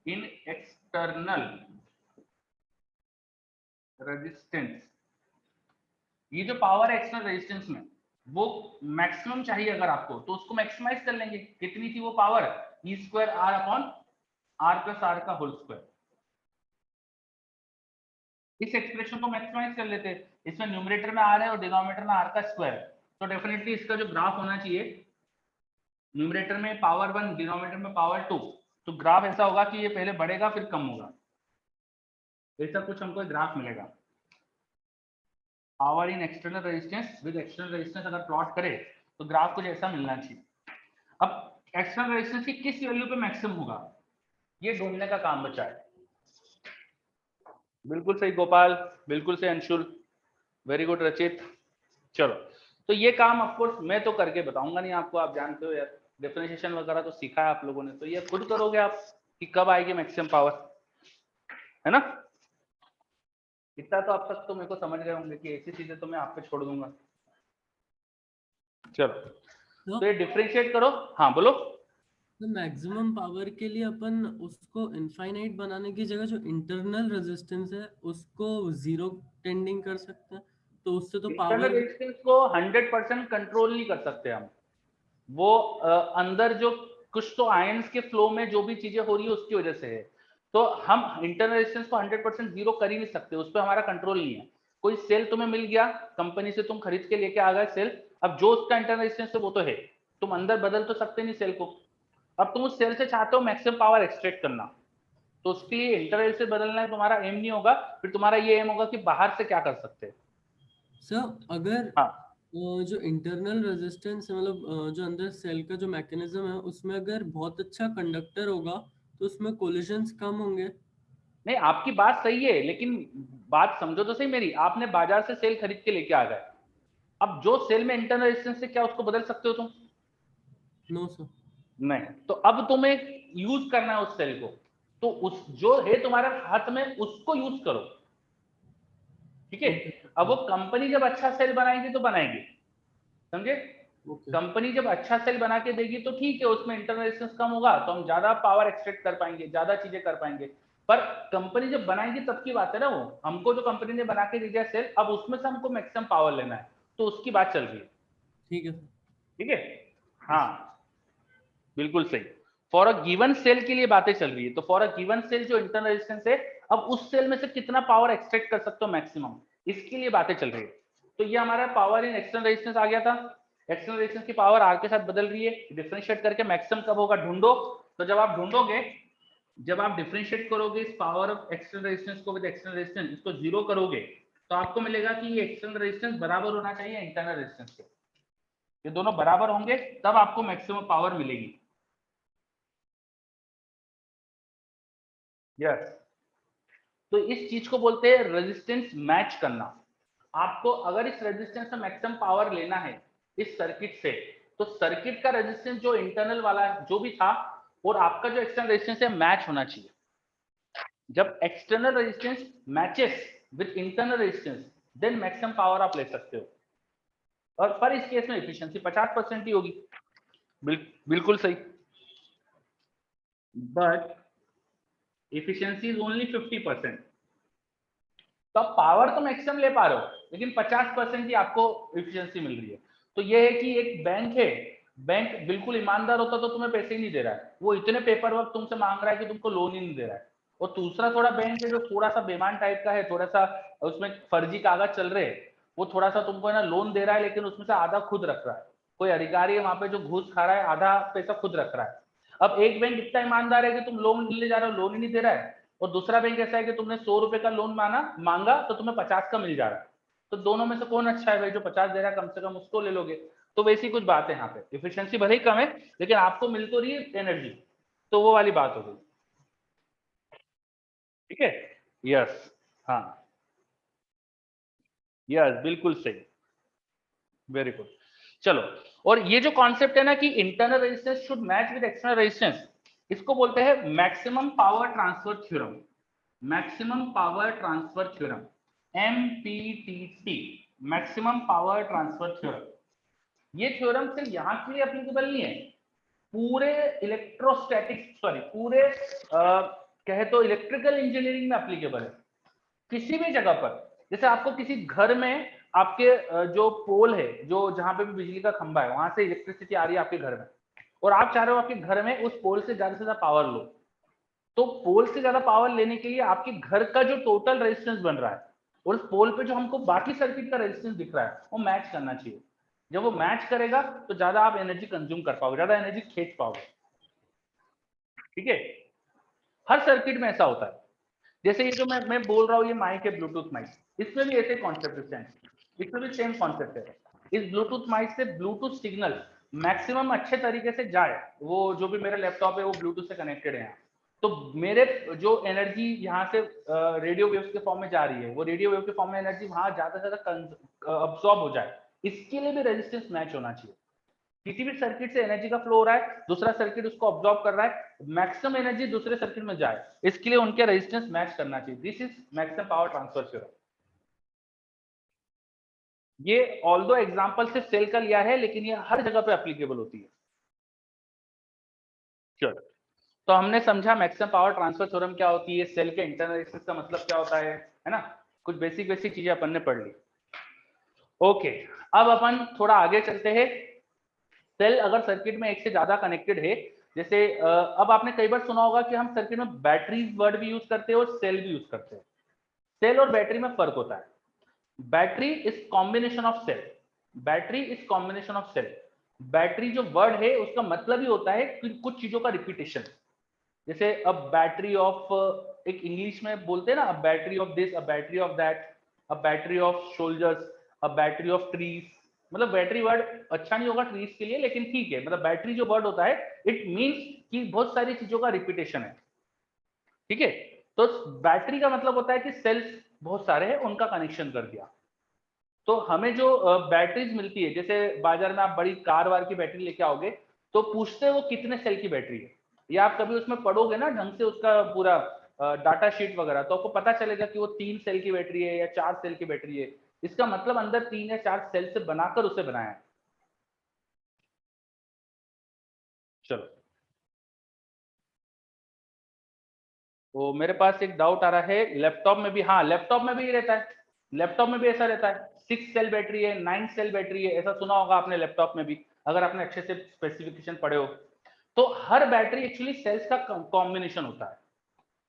in external resistance, ये जो पावर है एक्सटर्नल रेजिस्टेंस में वो मैक्सिमम चाहिए अगर आपको, तो उसको मैक्सिमाइज कर लेंगे। कितनी थी वो power, E square R upon R plus R का होल स्क्वायर। इस एक्सप्रेशन को मैक्सिमाइज कर लेते, इसमें न्यूमरेटर में आर है और डिनोमिनेटर में आर का स्क्वायर, तो डेफिनेटली इसका जो ग्राफ होना चाहिए, न्यूमरेटर में पावर 1 डिनोमिनेटर में पावर 2, तो ग्राफ ऐसा होगा कि ये पहले बढ़ेगा फिर कम होगा, ऐसा कुछ हमको ग्राफ मिलेगा। Power in external resistance with external resistance अगर प्लॉट करे तो ग्राफ कुछ ऐसा मिलना चाहिए। अब एक्सटर्नल रेजिस्टेंस की किस वैल्यू पे मैक्सिमम होगा, ये ढूंढने का काम बचा है। बिल्कुल सही गोपाल, बिल्कुल सही अंशुल, वेरी गुड रचित। चलो, तो ये काम ऑफ कोर्स मैं तो करके बताऊंगा नहीं आपको, आप जानते हो यार, डिफरेंशिएशन वगैरह तो सीखा है आप लोगों ने, तो ये खुद करोगे आप कि कब आएगी मैक्सिमम पावर, है ना। इतना तो अब तक तो मेरे को समझ गए होंगे कि ऐसी चीजें तो मैं आप पे छोड़ दूंगा। चलो, तो ये डिफरेंशिएट करो। हाँ बोलो। तो मैक्सिमम पावर के लिए अपन उसको इनफाइनाइट बनाने की जगह जो इंटरनल रेजिस्टेंस है उसको जीरो टेंडिंग कर सकते हैं, तो उससे तो इंटरनल पावर। रेजिस्टेंस को 100% कंट्रोल नहीं कर सकते हम, वो अंदर जो कुछ तो आयंस के फ्लो में जो भी चीजें हो रही है उसकी वजह से है, तो हम इंटरनल रेजिस्टेंस को 100% जीरो कर ही नहीं सकते, उस पर हमारा कंट्रोल नहीं है। कोई सेल तुम्हें मिल गया कंपनी से, तुम खरीद के लेके आ गए सेल, अब जो उसका इंटरनल रेजिस्टेंस है वो तो है, तुम अंदर बदल तो सकते नहीं सेल को। अब तुम उस सेल से चाहते हो मैक्सिमम पावर एक्सट्रैक्ट करना, तो उसके लिए इंटरनल से बदलना है तुम्हारा एम नहीं होगा, फिर तुम्हारा ये एम होगा कि बाहर से क्या कर सकते हैं। सर अगर हाँ, जो इंटरनल रेजिस्टेंस है, मतलब जो अंदर सेल का जो मैकेनिज्म है उसमें अगर बहुत अच्छा कंडक्टर होगा तो उसमें कोलिजन्स कम होंगे। नहीं आपकी बात सही है, लेकिन बात समझो तो सही मेरी, आपने बाजार से सेल खरीद के लेके आ गए, अब जो सेल में इंटरनल रेजिस्टेंस है क्या उसको बदल सकते हो तुम? No sir. नहीं, तो अब तुम्हें यूज करना है उस सेल को, तो उस जो है तुम्हारे हाथ में उसको यूज करो, ठीक है। ओके अब वो कंपनी जब अच्छा सेल बनाएगी तो बनाएगी, समझे। ओके। कंपनी जब अच्छा सेल बना के देगी तो ठीक है, उसमें इंटरनल रेजिस्टेंस कम होगा तो हम ज्यादा पावर एक्सट्रैक्ट कर पाएंगे, ज्यादा चीजें कर पाएंगे, पर कंपनी जब बनाएगी तब की बात है ना, वो हमको जो कंपनी ने बना के दे दिया सेल, अब उसमें से हमको मैक्सिमम पावर लेना है, तो उसकी बात चल रही है, ठीक है सर। ठीक है। हाँ, बिल्कुल सही। फॉर अ गिवन सेल के लिए बातें चल रही है, तो फॉर अ गिवन सेल जो इंटरनल रेजिस्टेंस है, अब उस सेल में से कितना पावर एक्सट्रैक्ट कर सकते हो मैक्सिमम, इसके लिए बातें चल रही है। तो ये हमारा पावर इन एक्सटर्नल रेजिस्टेंस आ गया था, एक्सटर्नल रेजिस्टेंस की पावर आर के साथ बदल रही है, डिफरेंशिएट करके मैक्सिमम कब होगा ढूंढो। तो जब आप ढूंढोगे, जब आप डिफरेंशिएट करोगे इस पावर ऑफ एक्सटर्नल रेजिस्टेंस को विद एक्सटर्नल रेजिस्टेंस, इसको जीरो करोगे, तो आपको मिलेगा कि ये एक्सटर्नल रेजिस्टेंस बराबर होना चाहिए इंटरनल रेजिस्टेंस के, ये दोनों बराबर होंगे तब आपको मैक्सिमम पावर मिलेगी। यस, तो इस चीज को बोलते हैं रेजिस्टेंस मैच करना। आपको अगर इस रेजिस्टेंस से मैक्सिमम पावर लेना है इस सर्किट से, तो सर्किट का रेजिस्टेंस जो इंटरनल वाला जो भी था और आपका जो एक्सटर्नल रेजिस्टेंस है मैच होना चाहिए। जब external resistance matches with internal resistance, then maximum power आप ले सकते हो, और पर इस केस में एफिशिएंसी 50% ही होगी। बिल्कुल सही, बट एफिशिएंसी इज ओनली 50%। तो आप पावर तो मैक्सिमम ले पा रहे हो, लेकिन 50% ही आपको एफिशिएंसी मिल रही है। तो ये है कि एक बैंक है, बैंक बिल्कुल ईमानदार होता तो तुम्हें पैसे ही नहीं दे रहा है, वो इतने पेपर वर्क तुमसे मांग रहा है कि तुमको लोन ही नहीं दे रहा है। और दूसरा थोड़ा बैंक है जो थोड़ा सा बेईमान टाइप का है, थोड़ा सा उसमें फर्जी कागज चल रहे हैं, वो थोड़ा सा तुमको है ना लोन दे रहा है, लेकिन उसमें से आधा खुद रख रहा है, कोई अधिकारी है वहां पे जो घूस खा रहा है, आधा पैसा खुद रख रहा है। अब एक बैंक इतना ईमानदार है कि तुम लोन ले जा रहे हो, लोन ही नहीं दे रहा है, और दूसरा बैंक ऐसा है कि तुमने 100 रुपए का लोन मांगा तो तुम्हें 50 का मिल जा रहा है। तो दोनों में से कौन अच्छा है भाई? जो 50 दे रहा है कम से कम उसको ले लोगे। तो वैसी कुछ बात है यहाँ पे, इफिशियंसी भले ही कम है लेकिन आपको मिल तो रही है एनर्जी, तो वो वाली बात हो गई। ठीक है, यस, हाँ, यस, बिल्कुल सही, वेरी गुड। चलो, और ये जो कॉन्सेप्ट है ना कि internal resistance should match with external resistance, इसको बोलते हैं maximum power transfer theorem. Maximum power transfer theorem, MPTT, maximum power transfer theorem. ये थ्योरम सिर्फ यहाँ के लिए एप्लीकेबल नहीं है, पूरे इलेक्ट्रोस्टैटिक्स, सॉरी पूरे कहे तो इलेक्ट्रिकल इंजीनियरिंग में एप्लीकेबल है, किसी भी जगह पर। जैसे आपको किसी घर में आपके जो पोल है, जो जहां पे भी बिजली का खंभा है, वहां से इलेक्ट्रिसिटी आ रही है आपके घर में, और आप चाह रहे हो आपके घर में उस पोल से ज्यादा पावर लो, तो पोल से ज्यादा पावर लेने के लिए आपके घर का जो टोटल रेजिस्टेंस बन रहा है और उस पोल पे जो हमको बाकी सर्किट का रेजिस्टेंस दिख रहा है वो मैच करना चाहिए। जब वो मैच करेगा तो ज्यादा आप एनर्जी कंज्यूम कर पाओगे, ज्यादा एनर्जी खींच पाओगे। ठीक है, हर सर्किट में ऐसा होता है। जैसे ये जो मैं बोल रहा हूँ, ये माइक है, ब्लूटूथ माइक, इसमें भी ऐसे कॉन्सेप्ट है, इसमें भी सेम कॉन्सेप्ट है। इस ब्लूटूथ माइक से ब्लूटूथ सिग्नल मैक्सिमम अच्छे तरीके से जाए, वो जो भी मेरा लैपटॉप है वो ब्लूटूथ से कनेक्टेड है, तो मेरे जो एनर्जी यहाँ से रेडियो वेव्स के फॉर्म में जा रही है, वो रेडियो वेव के फॉर्म में एनर्जी वहां ज्यादा से ज्यादा अब्सॉर्ब हो जाए, इसके लिए भी रेजिस्टेंस मैच होना चाहिए। किसी भी सर्किट से एनर्जी का फ्लो हो रहा है, दूसरा सर्किट उसको ऑब्जॉर्ब कर रहा है, मैक्सिमम एनर्जी दूसरे सर्किट में जाए, इसके लिए उनके रेजिस्टेंस मैच करना चाहिए। This is maximum power transfer theorem. ये ऑल्दो एग्जांपल से सेल का लिया है, लेकिन ये हर जगह पे एप्लीकेबल होती है। चलो, तो हमने समझा मैक्सिमम पावर ट्रांसफर थ्योरम क्या होती है, सेल के इंटरनल रेजिस्टेंस का मतलब क्या होता है ना, कुछ बेसिक बेसिक चीजें अपन ने पढ़ ली। ओके, अब अपन थोड़ा आगे चलते हैं। सेल अगर सर्किट में एक से ज्यादा कनेक्टेड है, जैसे अब आपने कई बार सुना होगा कि हम सर्किट में बैटरीज वर्ड भी यूज करते हैं और सेल भी यूज करते हैं। सेल और बैटरी में फर्क होता है। Battery is combination of cell, battery is combination of cell. Battery जो वर्ड है उसका मतलब ही होता है कि कुछ चीजों का रिपीटेशन। जैसे अब बैटरी ऑफ, एक इंग्लिश में बोलते हैं ना, a battery of this, a battery of that, a battery of soldiers, a battery of trees. मतलब बैटरी वर्ड अच्छा नहीं होगा ट्रीज के लिए, लेकिन ठीक है, मतलब बैटरी जो वर्ड होता है इट मींस कि बहुत सारी चीजों का रिपीटेशन है। ठीक है, तो बैटरी का मतलब होता है कि सेल्स बहुत सारे हैं, उनका कनेक्शन कर दिया। तो हमें जो बैटरीज मिलती है, जैसे बाजार में आप बड़ी कार वार की बैटरी लेके आओगे तो पूछते हैं वो कितने सेल की बैटरी है, या आप कभी उसमें पढ़ोगे ना ढंग से उसका पूरा डाटा शीट वगैरह, तो आपको पता चलेगा कि वो 3 सेल की बैटरी है या 4 सेल की बैटरी है। इसका मतलब अंदर 3 या 4 सेल से बनाकर उसे बनाया है। चलो, तो मेरे पास एक डाउट आ रहा है, लैपटॉप में भी, हाँ लैपटॉप में भी रहता है, लैपटॉप में भी ऐसा रहता है, 6 सेल बैटरी है, 9 सेल बैटरी है, ऐसा सुना होगा आपने लैपटॉप में भी, अगर आपने अच्छे से स्पेसिफिकेशन पढ़े हो। तो हर बैटरी एक्चुअली सेल्स का कॉम्बिनेशन होता है।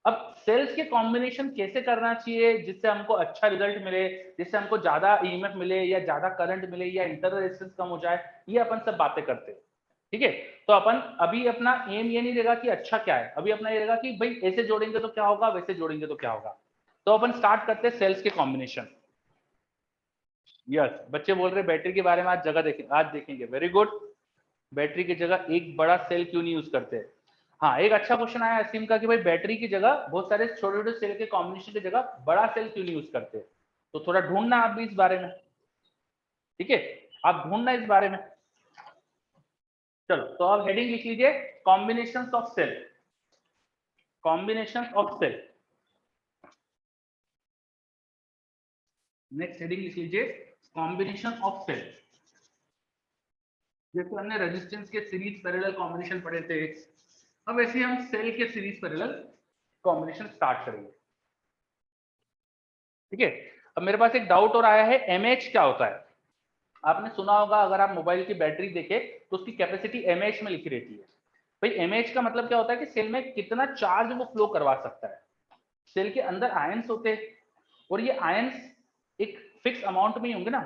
अब सेल्स के कॉम्बिनेशन कैसे करना चाहिए जिससे हमको अच्छा रिजल्ट मिले, जिससे हमको ज्यादा ईएमएफ मिले या ज्यादा करंट मिले या इंटरनल रेजिस्टेंस कम हो जाए, ये अपन सब बातें करते हैं। ठीक है, तो अपन अभी अपना एम ये नहीं रहेगा कि अच्छा क्या है, अभी अपना ये रहेगा कि भाई ऐसे जोड़ेंगे तो क्या होगा, वैसे जोड़ेंगे तो क्या होगा। तो अपन स्टार्ट करते हैं सेल्स के कॉम्बिनेशन। यस, बच्चे बोल रहे बैटरी के बारे में आज जगह देखें, आज देखेंगे, वेरी गुड। बैटरी की जगह एक बड़ा सेल क्यों नहीं यूज करते? हाँ, एक अच्छा क्वेश्चन आया असीम का कि भाई बैटरी की जगह बहुत सारे छोटे छोटे सेल के कॉम्बिनेशन की जगह बड़ा सेल क्यों नहीं यूज करते? तो थोड़ा ढूंढना आप भी इस बारे में। ठीक है, आप ढूंढना इस बारे में। चलो, तो अब हेडिंग लिख लीजिए, combination of cell, combination of cell. Next heading लिख लीजिए, कॉम्बिनेशन ऑफ सेल। जैसे हमने रेजिस्टेंस के सीरीज पैरेलल कॉम्बिनेशन पढ़े थे, अब ऐसे हम सेल के सीरीज पैरेलल कॉम्बिनेशन स्टार्ट करेंगे। ठीक है, अब मेरे पास एक डाउट और आया है, एमएच क्या होता है? आपने सुना होगा, अगर आप मोबाइल की बैटरी देखें तो उसकी कैपेसिटी एमएच में लिखी रहती है। भाई एमएच का मतलब क्या होता है कि सेल में कितना चार्ज वो फ्लो करवा सकता है। सेल के अंदर आयंस होते हैं और ये आयंस एक फिक्स अमाउंट में ही होंगे ना,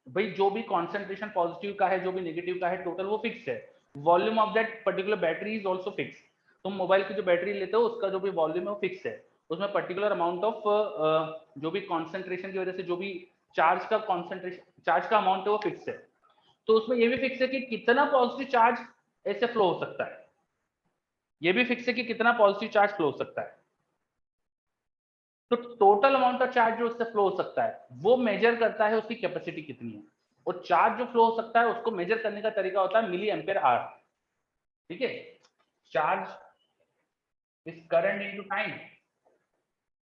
भाई जो भी कॉन्सेंट्रेशन पॉजिटिव का है, जो भी नेगेटिव का है, टोटल वो फिक्स है। Volume of that particular battery is also fix. तुम मोबाइल की जो बैटरी लेते हो उसका जो भी वॉल्यूम है वो फिक्स है, उसमें पर्टिकुलर अमाउंट ऑफ जो भी कॉन्सेंट्रेशन की वजह से जो भी चार्ज का कॉन्सेंट्रेशन, चार्ज का अमाउंट है वो फिक्स है। तो उसमें ये भी फिक्स है कि कितना पॉजिटिव चार्ज ऐसे फ्लो हो सकता है, ये भी फिक्स है कि कितना पॉजिटिव चार्ज फ्लो हो सकता है। तो टोटल अमाउंट ऑफ चार्ज जो उससे फ्लो हो सकता है वो मेजर करता है उसकी कैपेसिटी कितनी है, और चार्ज जो फ्लो हो सकता है उसको मेजर करने का तरीका होता है मिली एम्पेयर आर। ठीक है, charge is current into time,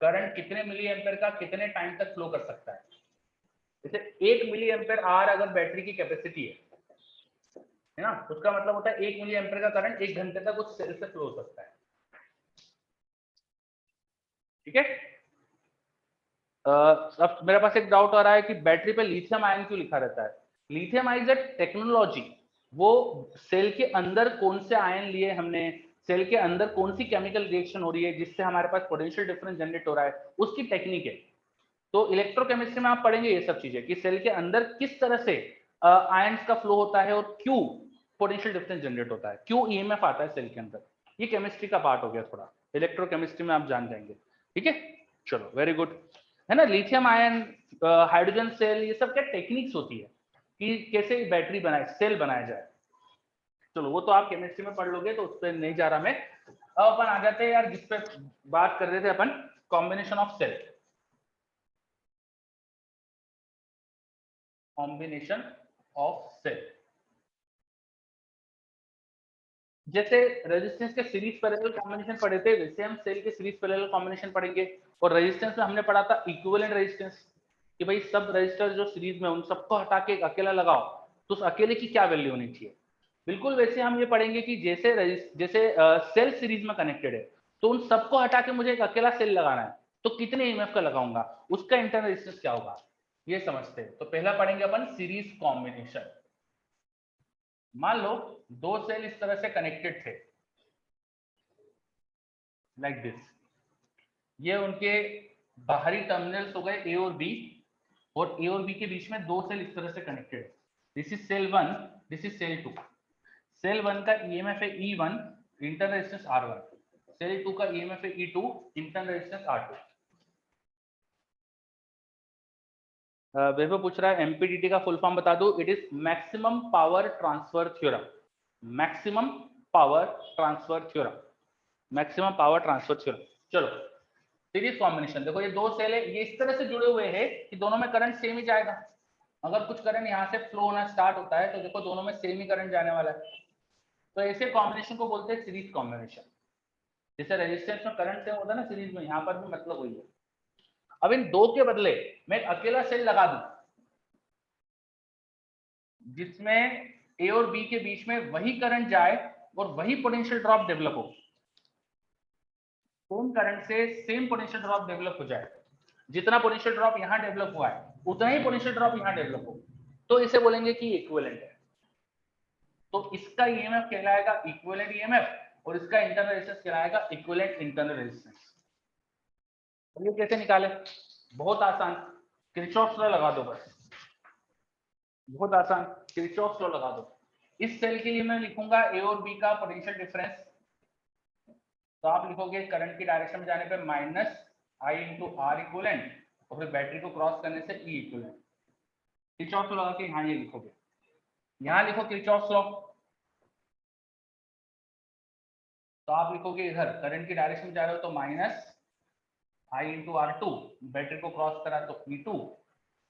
current कितने मिली एम्पेयर का कितने टाइम तक फ्लो कर सकता है। जैसे 1 मिली एम्पेयर आर अगर बैटरी की कैपेसिटी है ना, उसका मतलब होता है 1 मिली एम्पेयर का करंट 1 घंटे तक उस सेल से फ्लो हो सकता है। ठीक है, अब मेरे पास एक डाउट आ रहा है कि बैटरी पे लिथियम आयन क्यों लिखा रहता है। Lithium ion is a technology, वो सेल के अंदर कौन से आयन लिए हमने, सेल के अंदर कौन सी केमिकल रिएक्शन हो रही है जिससे हमारे पास पोटेंशियल डिफरेंस जनरेट हो रहा है, उसकी टेक्निक है। तो इलेक्ट्रोकेमिस्ट्री में आप पढ़ेंगे ये सब चीजें कि सेल के अंदर किस तरह से आयंस का फ्लो होता है और क्यों पोटेंशियल डिफरेंस जनरेट होता है, क्यों ईएमएफ आता है सेल के अंदर। ये केमिस्ट्री का पार्ट हो गया, थोड़ा इलेक्ट्रोकेमिस्ट्री में आप जान जाएंगे। ठीक है, चलो वेरी गुड। है ना, लिथियम आयन, हाइड्रोजन सेल, ये सब क्या टेक्निक्स होती है कि कैसे बैटरी बनाए, सेल बनाया जाए। चलो वो तो आप केमिस्ट्री में पढ़ लोगे, तो उस पर नहीं जा रहा मैं। अब अपन आ जाते हैं यार जिस पे बात कर रहे थे अपन, combination of cell. Combination of cell, जैसे रेजिस्टेंस के सीरीज पैरेलल कॉम्बिनेशन पढ़े थे, वैसे हम सेल के सीरीज पैरेलल कॉम्बिनेशन पढ़ेंगे। और रेजिस्टेंस में हमने पढ़ा था इक्विवेलेंट रेजिस्टेंस, कि भाई सब रेजिस्टर जो सीरीज में उन सबको हटा के एक अकेला लगाओ तो उस अकेले की क्या वैल्यू होनी चाहिए। बिल्कुल वैसे हम ये पढ़ेंगे कि जैसे जैसे सेल सीरीज में कनेक्टेड है तो उन सबको हटा के मुझे एक अकेला सेल लगाना है, तो कितने ईएमएफ का लगाऊंगा, उसका इंटरनल रेजिस्टेंस क्या होगा, ये समझते हैं। तो पहला पढ़ेंगे अपन सीरीज कॉम्बिनेशन। मान लो दो सेल इस तरह से कनेक्टेड थे, लाइक दिस, ये उनके बाहरी टर्मिनल्स हो गए ए और बी, और ए और बी के बीच में दो सेल इस तरह से कनेक्टेड है। This is cell 1, this is cell 2। Cell 1 का ईएमएफ है E1, internal resistance R1। Cell 2 का ईएमएफ है E2, इंटरनल रेजिस्टेंस R2। वैभव पूछ रहा है एमपीडीटी का फुल फॉर्म बता दो। It is maximum power transfer theorem, maximum power transfer theorem, maximum power transfer theorem. चलो सीरीज कॉम्बिनेशन, देखो ये दो सेल है, ये इस तरह से जुड़े हुए हैं कि दोनों में करंट सेम ही जाएगा। अगर कुछ करंट यहाँ से फ्लो होना स्टार्ट होता है तो देखो दोनों में सेम ही करंट जाने वाला है। तो ऐसे कॉम्बिनेशन को बोलते हैं सीरीज कॉम्बिनेशन। जैसे रेजिस्टेंस में करंट सेम होता है ना सीरीज में, यहाँ पर भी मतलब वही है। अब इन दो के बदले मैं एक अकेला सेल लगा दूं जिसमें ए और बी के बीच में वही करंट जाए और वही पोटेंशियल ड्रॉप डेवलप हो, सेम करंट से सेम पोटेंशियल ड्रॉप डेवलप हो जाए, जितना पोटेंशियल ड्रॉप यहाँ डेवलप हुआ है उतना ही पोटेंशियल ड्रॉप यहाँ डेवलप हो, तो इसे बोलेंगे कि इक्विवेलेंट है। तो इसका ईएमएफ कहलाएगा इक्विवेलेंट ईएमएफ और इसका इंटरनल रेजिस्टेंस कहलाएगा इक्विवेलेंट इंटरनल रेजिस्टेंस। तो ये कैसे निकाले, बहुत आसान, किरचॉफ लॉ लगा दो बस, बहुत आसान, किरचॉफ लॉ लगा दो। इस सेल के लिए मैं लिखूंगा ए और बी का पोटेंशियल डिफरेंस, तो आप लिखोगे करंट की डायरेक्शन में जाने पे minus I into R equivalent, और फिर बैटरी को क्रॉस करने से ई इक्वलेंट। किरचॉफ लॉ लगा के यहाँ ये लिखोगे, यहाँ लिखो किरचॉफ लॉ, तो आप लिखोगे इधर करंट की डायरेक्शन में जा रहे हो तो minus I into R two, battery को क्रॉस करा तो E two,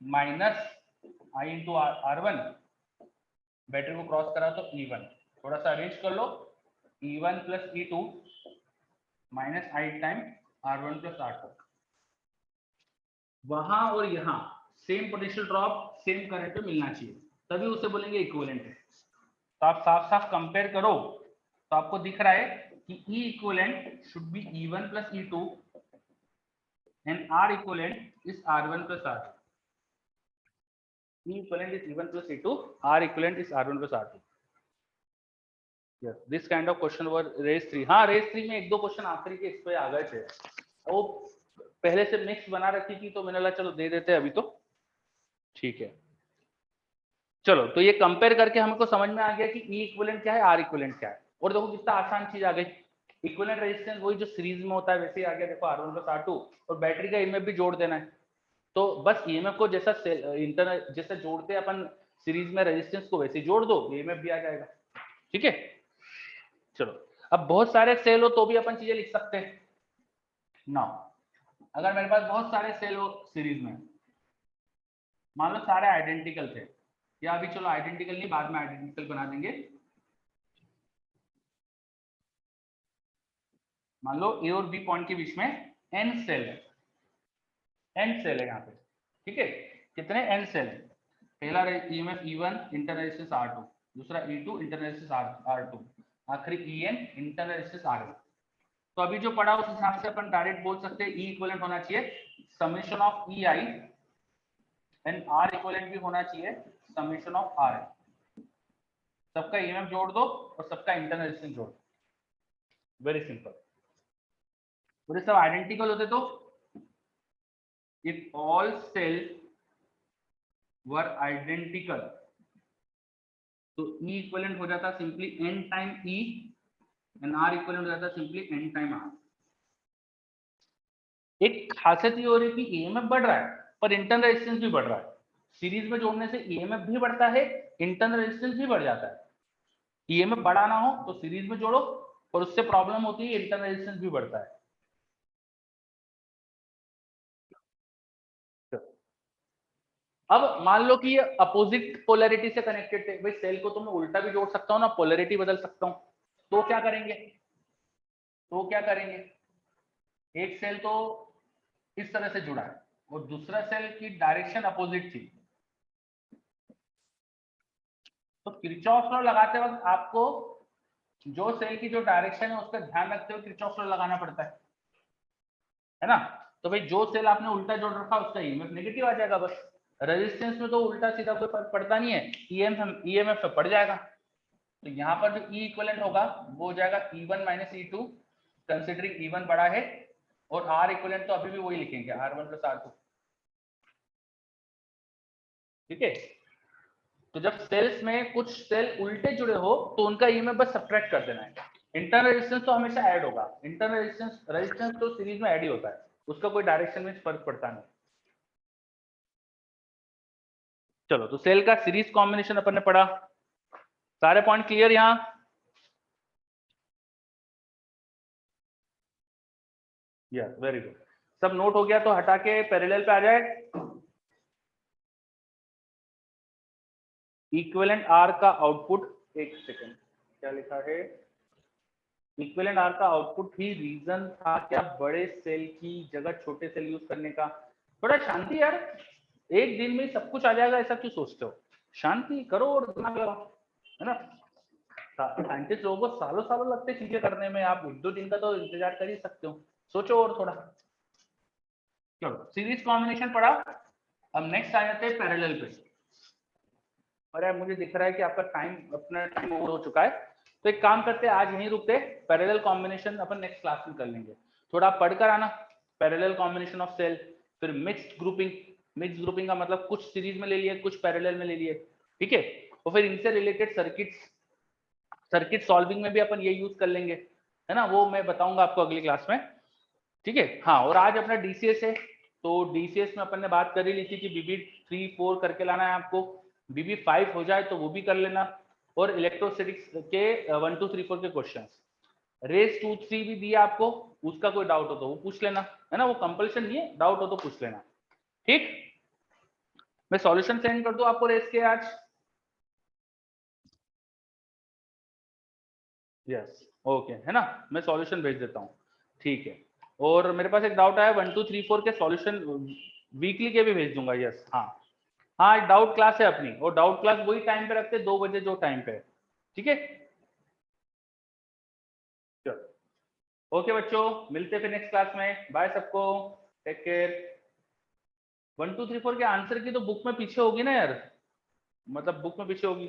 minus I into R one, battery को क्रॉस करा तो ई वन। थोड़ा सा अरेंज कर लो, E one plus E two minus I time R one plus R two. वहां और यहाँ same potential drop same current पे मिलना चाहिए, तभी उसे बोलेंगे इक्विवेलेंट है। तो आप साफ साफ कंपेयर करो तो आपको दिख रहा है कि E equivalent should be E1 plus E2 and R equivalent is R1 plus R2। E equivalent is E1 plus E2, R equivalent is R1 plus R2. Yes, this kind of question were raised 3। हाँ raised 3 में एक दो क्वेश्चन आखिरी के इस पे आ गए थे, वो पहले से मिक्स बना रखी थी तो मैंने लगा चलो दे देते अभी तो ठीक है। चलो तो ये कंपेयर करके हमको समझ में आ गया कि ई इक्विवेलेंट क्या है, आर इक्विवेलेंट क्या है। और देखो कितना आसान चीज आ गई, इक्विवेलेंट रेजिस्टेंस वही जो सीरीज में होता है वैसे ही आ गया। देखो R1 + R2 और बैटरी का ईएमएफ भी जोड़ देना है। तो बस ईएमएफ को जैसा इंटरनल जैसे जोड़ते हैं अपन सीरीज में रेजिस्टेंस को, वैसे जोड़ दो, ईएमएफ भी आ जाएगा। ठीक है, चलो अब बहुत सारे सेल हो तो भी अपन चीजें लिख सकते हैं ना। अगर मेरे पास बहुत सारे सेल हो सीरीज में, मान लो सारे आइडेंटिकल थे, या अभी चलो आइडेंटिकल नहीं, बाद में आइडेंटिकल बना देंगे। मान लो ए और बी पॉइंट के बीच में एन सेल है, एन सेल है यहाँ पे। ठीक है, कितने एन सेल है। पहला EMF E1 internal resistance R2, दूसरा E2 इंटरनल रेजिस्टेंस R2, आखिरी EN इंटरनल रेजिस्टेंस RN। तो अभी जो पढ़ा उस हिसाब से अपन डायरेक्ट बोल सकते हैं ई इक्विवेलेंट होना चाहिए summation of EI and R equivalent भी होना चाहिए समेशन ऑफ RN। सबका ईएमएफ जोड़ दो और सबका इंटरनल रेजिस्टेंस जोड़ दो, वेरी सिंपल। और सब आइडेंटिकल होते तो if all cell were identical तो E इक्विवेलेंट हो जाता simply N time E and R equivalent हो जाता सिंपली N टाइम R। एक खासियत ये हो रही है कि ईएमएफ बढ़ रहा है पर इंटरनल रेजिस्टेंस भी बढ़ रहा है। सीरीज में जोड़ने से ईएमएफ भी बढ़ता है, इंटरनल रेजिस्टेंस भी बढ़ जाता है। ईएमएफ बढ़ाना हो तो सीरीज में जोड़ो, और उससे प्रॉब्लम होती है इंटरनल रेजिस्टेंस भी बढ़ता है। अब मान लो कि ये अपोजिट पोलैरिटी से कनेक्टेड थे, भाई सेल को तो मैं उल्टा भी जोड़ सकता हूँ ना, पोलैरिटी बदल सकता हूँ। तो क्या करेंगे, एक सेल तो इस तरह से जुड़ा है और दूसरा सेल की डायरेक्शन अपोजिट थी, तो किरचॉफ लॉ लगाते वक्त आपको जो सेल की जो डायरेक्शन है उसका ध्यान रखते हुए किरचॉफ लॉ लगाना पड़ता है ना। तो भाई जो सेल आपने उल्टा जोड़ रखा उसका ईएमएफ नेगेटिव आ जाएगा बस। रेजिस्टेंस में तो उल्टा सीधा कोई फर्क पड़ता नहीं है, ईएमएफ पे पड़ जाएगा। तो यहाँ पर जो ई इक्विवेलेंट होगा वो हो जाएगा E1 - E2 कंसिडरिंग E1 बड़ा है, और आर इक्विवेलेंट तो अभी भी वही लिखेंगे R1 + R2। ठीक है, तो जब सेल्स में कुछ सेल उल्टे जुड़े हो तो उनका ईएमएफ बस सब्ट्रैक्ट कर देना है। इंटरनल रेजिस्टेंस तो हमेशा ऐड होगा, इंटरनल रेजिस्टेंस तो सीरीज में ऐड ही होता है, उसका कोई डायरेक्शन में फर्क पड़ता नहीं। चलो तो सेल का सीरीज कॉम्बिनेशन अपन ने पढ़ा, सारे पॉइंट क्लियर यहाँ। यस वेरी गुड, सब नोट हो गया तो हटा के पैरेलल पे आ जाए। इक्विवेलेंट आर का आउटपुट, एक सेकेंड क्या लिखा है, इक्विवेलेंट आर का आउटपुट ही रीजन था क्या बड़े सेल की जगह छोटे सेल यूज करने का। थोड़ा शांति यार, एक दिन में सब कुछ आ जाएगा ऐसा क्यों सोचते हो, शांति करो और दिमाग लगाओ, है ना। साइंटिस्ट लोगों को सालों सालों लगते चीजें करने में, आप 1-2 दिन का तो इंतजार कर ही सकते हो, सोचो और थोड़ा। चलो सीरीज कॉम्बिनेशन पढ़ा, अब नेक्स्ट आ जाते हैं पैरेलल पे। अरे मुझे दिख रहा है कि आपका अपना टाइम ओवर हो चुका है, तो एक काम करते हैं आज यहीं रुकते, पैरेलल कॉम्बिनेशन अपन नेक्स्ट क्लास में कर लेंगे। थोड़ा पढ़कर आना, पैरेलल कॉम्बिनेशन ऑफ सेल, फिर मिक्स्ड ग्रुपिंग का मतलब कुछ सीरीज में ले लिए कुछ पैरेलल में ले लिए, ठीक है। और फिर इनसे रिलेटेड सर्किट सॉल्विंग में भी अपन ये यूज कर लेंगे, है ना, वो मैं बताऊंगा आपको अगली क्लास में, ठीक है। हाँ, और आज अपना डीसीएस है, तो डीसीएस में अपन ने बात कर ही ली थी कि बीबी 3-4 करके लाना है आपको, बीबी 5 हो जाए तो वो भी कर लेना, और इलेक्ट्रोस्टैटिक्स के 1 2 3 4 के क्वेश्चंस, रेस 2 3 भी दिया आपको, उसका कोई डाउट हो तो वो पूछ लेना, है ना, वो कंपल्शन नहीं है, डाउट हो तो पूछ लेना, ठीक। मैं सॉल्यूशन सेंड कर दूं आपको रेस के आज। यस ओके, है ना, मैं सॉल्यूशन भेज देता हूँ, ठीक है। और मेरे पास एक डाउट आया 1 2 3 4 के सॉल्यूशन वीकली के भी भेज दूंगा, यस हाँ। हाँ डाउट क्लास है अपनी, और डाउट क्लास वही टाइम पे रखते 2 बजे जो टाइम पे है, ठीक है। चलो ओके बच्चों, मिलते फिर नेक्स्ट क्लास में, बाय सबको, टेक केयर। 1 2 3 4 के आंसर की तो बुक में पीछे होगी ना यार, मतलब बुक में पीछे होगी।